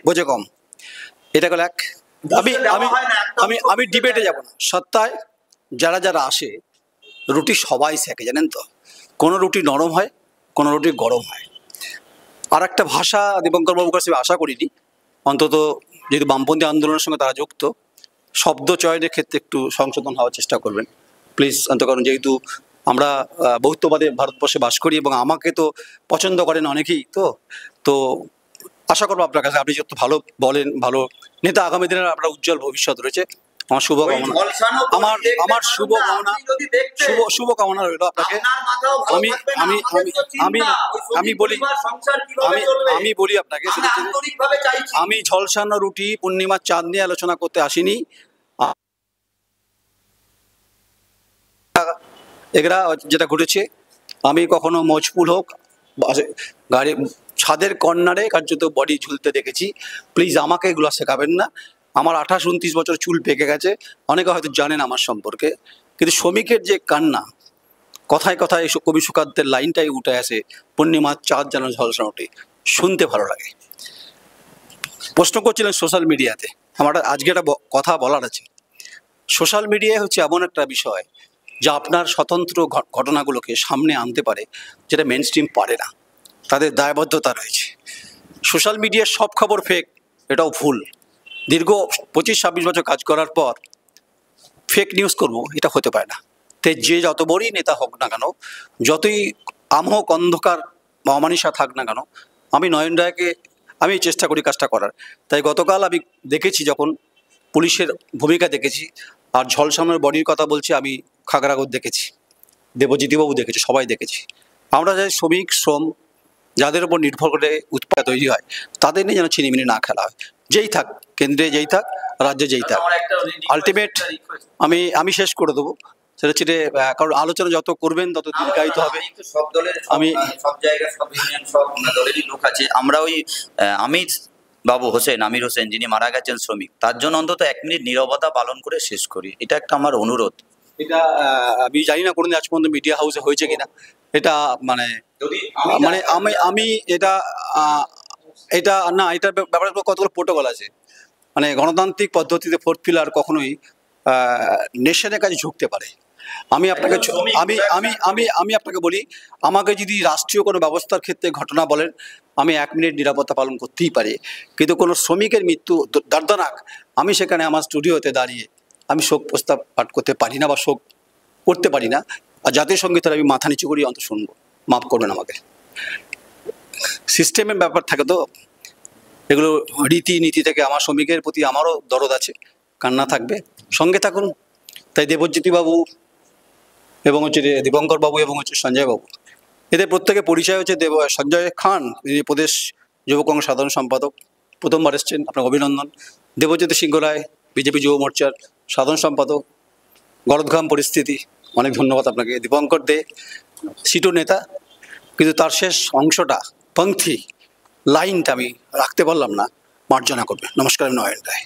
বোঝে কম। এটা গেল এক। আমি আমি আমি আমি ডিবেটে যাব না। সত্তায় যারা যারা আসে রুটি সবাই শেখে, জানেন তো, কোনো রুটি নরম হয়, কোনো রুটি গরম হয়। আর একটা ভাষা দীপঙ্কর বাবুর কাছে আশা করিনি, অন্তত যেহেতু বামপন্থী আন্দোলনের সঙ্গে তারা যুক্ত, শব্দ চয়নের ক্ষেত্রে একটু সংশোধন হওয়ার চেষ্টা করবেন প্লিজ, কারণ যেহেতু আমরা বহুত্ববাদে ভারতবর্ষে বাস করি এবং আমাকে তো পছন্দ করেন অনেকেই, তো আশা করবো আপনার কাছে, আপনি যত ভালো বলেন, ভালো নেতা, আগামী দিনের আপনার উজ্জ্বল ভবিষ্যৎ রয়েছে। আমার শুভকামনা, আমার শুভকামনা রইল আপনাকে। আমি আমি আমি আমি বলি আমি বলি আপনাকে, আমি ঝলসানো রুটি পূর্ণিমার চাঁদ নিয়ে আলোচনা করতে আসিনি। এগুলা যেটা ঘটেছে, আমি কখনো মজপুল হোক গাড়ি ছাদের কর্নারে কার্যত বডি ঝুলতে দেখেছি। প্লিজ আমাকে এগুলো শেখাবেন না। আমার 28-29 বছর চুল পেকে গেছে, অনেকে হয়তো জানেন আমার সম্পর্কে, কিন্তু শ্রমিকের যে কান্না, কথায় কথায় কবি সুকান্তের লাইনটাই উঠে আসে, পূর্ণিমার চাঁদ যেন ঝলসানোটি, শুনতে ভালো লাগে। প্রশ্ন করছিলেন সোশ্যাল মিডিয়াতে, আমার আজকে একটা কথা বলার আছে। সোশ্যাল মিডিয়া হচ্ছে এমন একটা বিষয় যা আপনার স্বতন্ত্র ঘটনাগুলোকে সামনে আনতে পারে, যেটা মেন স্ট্রিম পারে না, তাদের দায়বদ্ধতা রয়েছে। সোশ্যাল মিডিয়ার সব খবর ফেক, এটাও ভুল। দীর্ঘ 25-26 বছর কাজ করার পর ফেক নিউজ করবো, এটা হতে পারে না। তাই যে যত বড়ই নেতা হোক না কেন, যতই আমোক অন্ধকার বা অমানিসা থাক না কেন, আমি নয়ন রায়কে আমি চেষ্টা করি কাজটা করার। তাই গতকাল আমি দেখেছি, যখন পুলিশের ভূমিকা দেখেছি, আর ঝলসানোর বডির কথা বলছি, আমি খাগড়াগড় দেখেছি, দেবজিৎবাবু দেখেছি, সবাই দেখেছি। আমরা যে শ্রম যাদের উপর নির্ভর করে উৎপাদ তৈরি হয়, তাদের নিয়ে যেন ছিনিমিনি না খেলা হয়। যেই থাক, কেন্দ্রে যেই থাক, রাজ্যে যেই থাক, আলটিমেট আমি শেষ করে দেবো। সেটা হচ্ছে, কারণ আলোচনা যত করবেন তত দীর্ঘায়িত হবে। সব দলের আমি সব জায়গায় সব ইউনিয়ন সব দলেরই লোক আছে। আমরা ওই আমির হোসেন যিনি মারা গেছেন শ্রমিক, তার জন্য অন্তত 1 মিনিট নীরবতা পালন করে শেষ করি, এটা একটা আমার অনুরোধ। এটা আমি জানি না কোনোদিন আজ পর্যন্ত মিডিয়া হাউসে হয়েছে কিনা, এটা মানে আমি এটা না, এটার ব্যাপারে কতগুলো প্রোটোকল আছে। মানে গণতান্ত্রিক পদ্ধতিতে ফোর্থ পিলার কখনোই নেশনের কাছে ঝুঁকতে পারে। আমি আপনাকে আমি আপনাকে বলি, আমাকে যদি রাষ্ট্রীয় কোনো ব্যবস্থার ক্ষেত্রে ঘটনা বলেন, আমি 1 মিনিট নিরাপত্তা পালন করতেই পারি, কিন্তু কোনো শ্রমিকের মৃত্যু দর্দনাক, আমি সেখানে আমার স্টুডিওতে দাঁড়িয়ে আমি শোক প্রস্তাব পাঠ করতে পারি না বা শোক করতে পারি না। আর জাতীয় সঙ্গীতের আমি মাথা নিচু করি অন্ত শুনবো, মাফ করবেন আমাকে। সিস্টেমের ব্যাপার থাকে তো, এগুলো রীতিনীতি থেকে আমার শ্রমিকের প্রতি আমারও দরদ আছে, কান্না থাকবে, সঙ্গে থাকুন। তাই দেবজ্যোতি বাবু এবং হচ্ছে দীপঙ্কর বাবু এবং হচ্ছে সঞ্জয় বাবু, এদের প্রত্যেকের পরিচয় হচ্ছে সঞ্জয় খান, তিনি প্রদেশ যুব কংগ্রেস সাধারণ সম্পাদক, প্রথমবার এসছেন, আপনাকে অভিনন্দন। দেবজ্যোতি সিংহ রায় বিজেপি যুব মোর্চার সাধারণ সম্পাদক, গলদঘাম পরিস্থিতি, অনেক ধন্যবাদ আপনাকে। দীপঙ্কর দে সিটু নেতা, কিন্তু তার শেষ অংশটা, পংক্তি লাইনটা আমি রাখতে পারলাম না, মার্জনা করবে। নমস্কার, নয়ন রায়।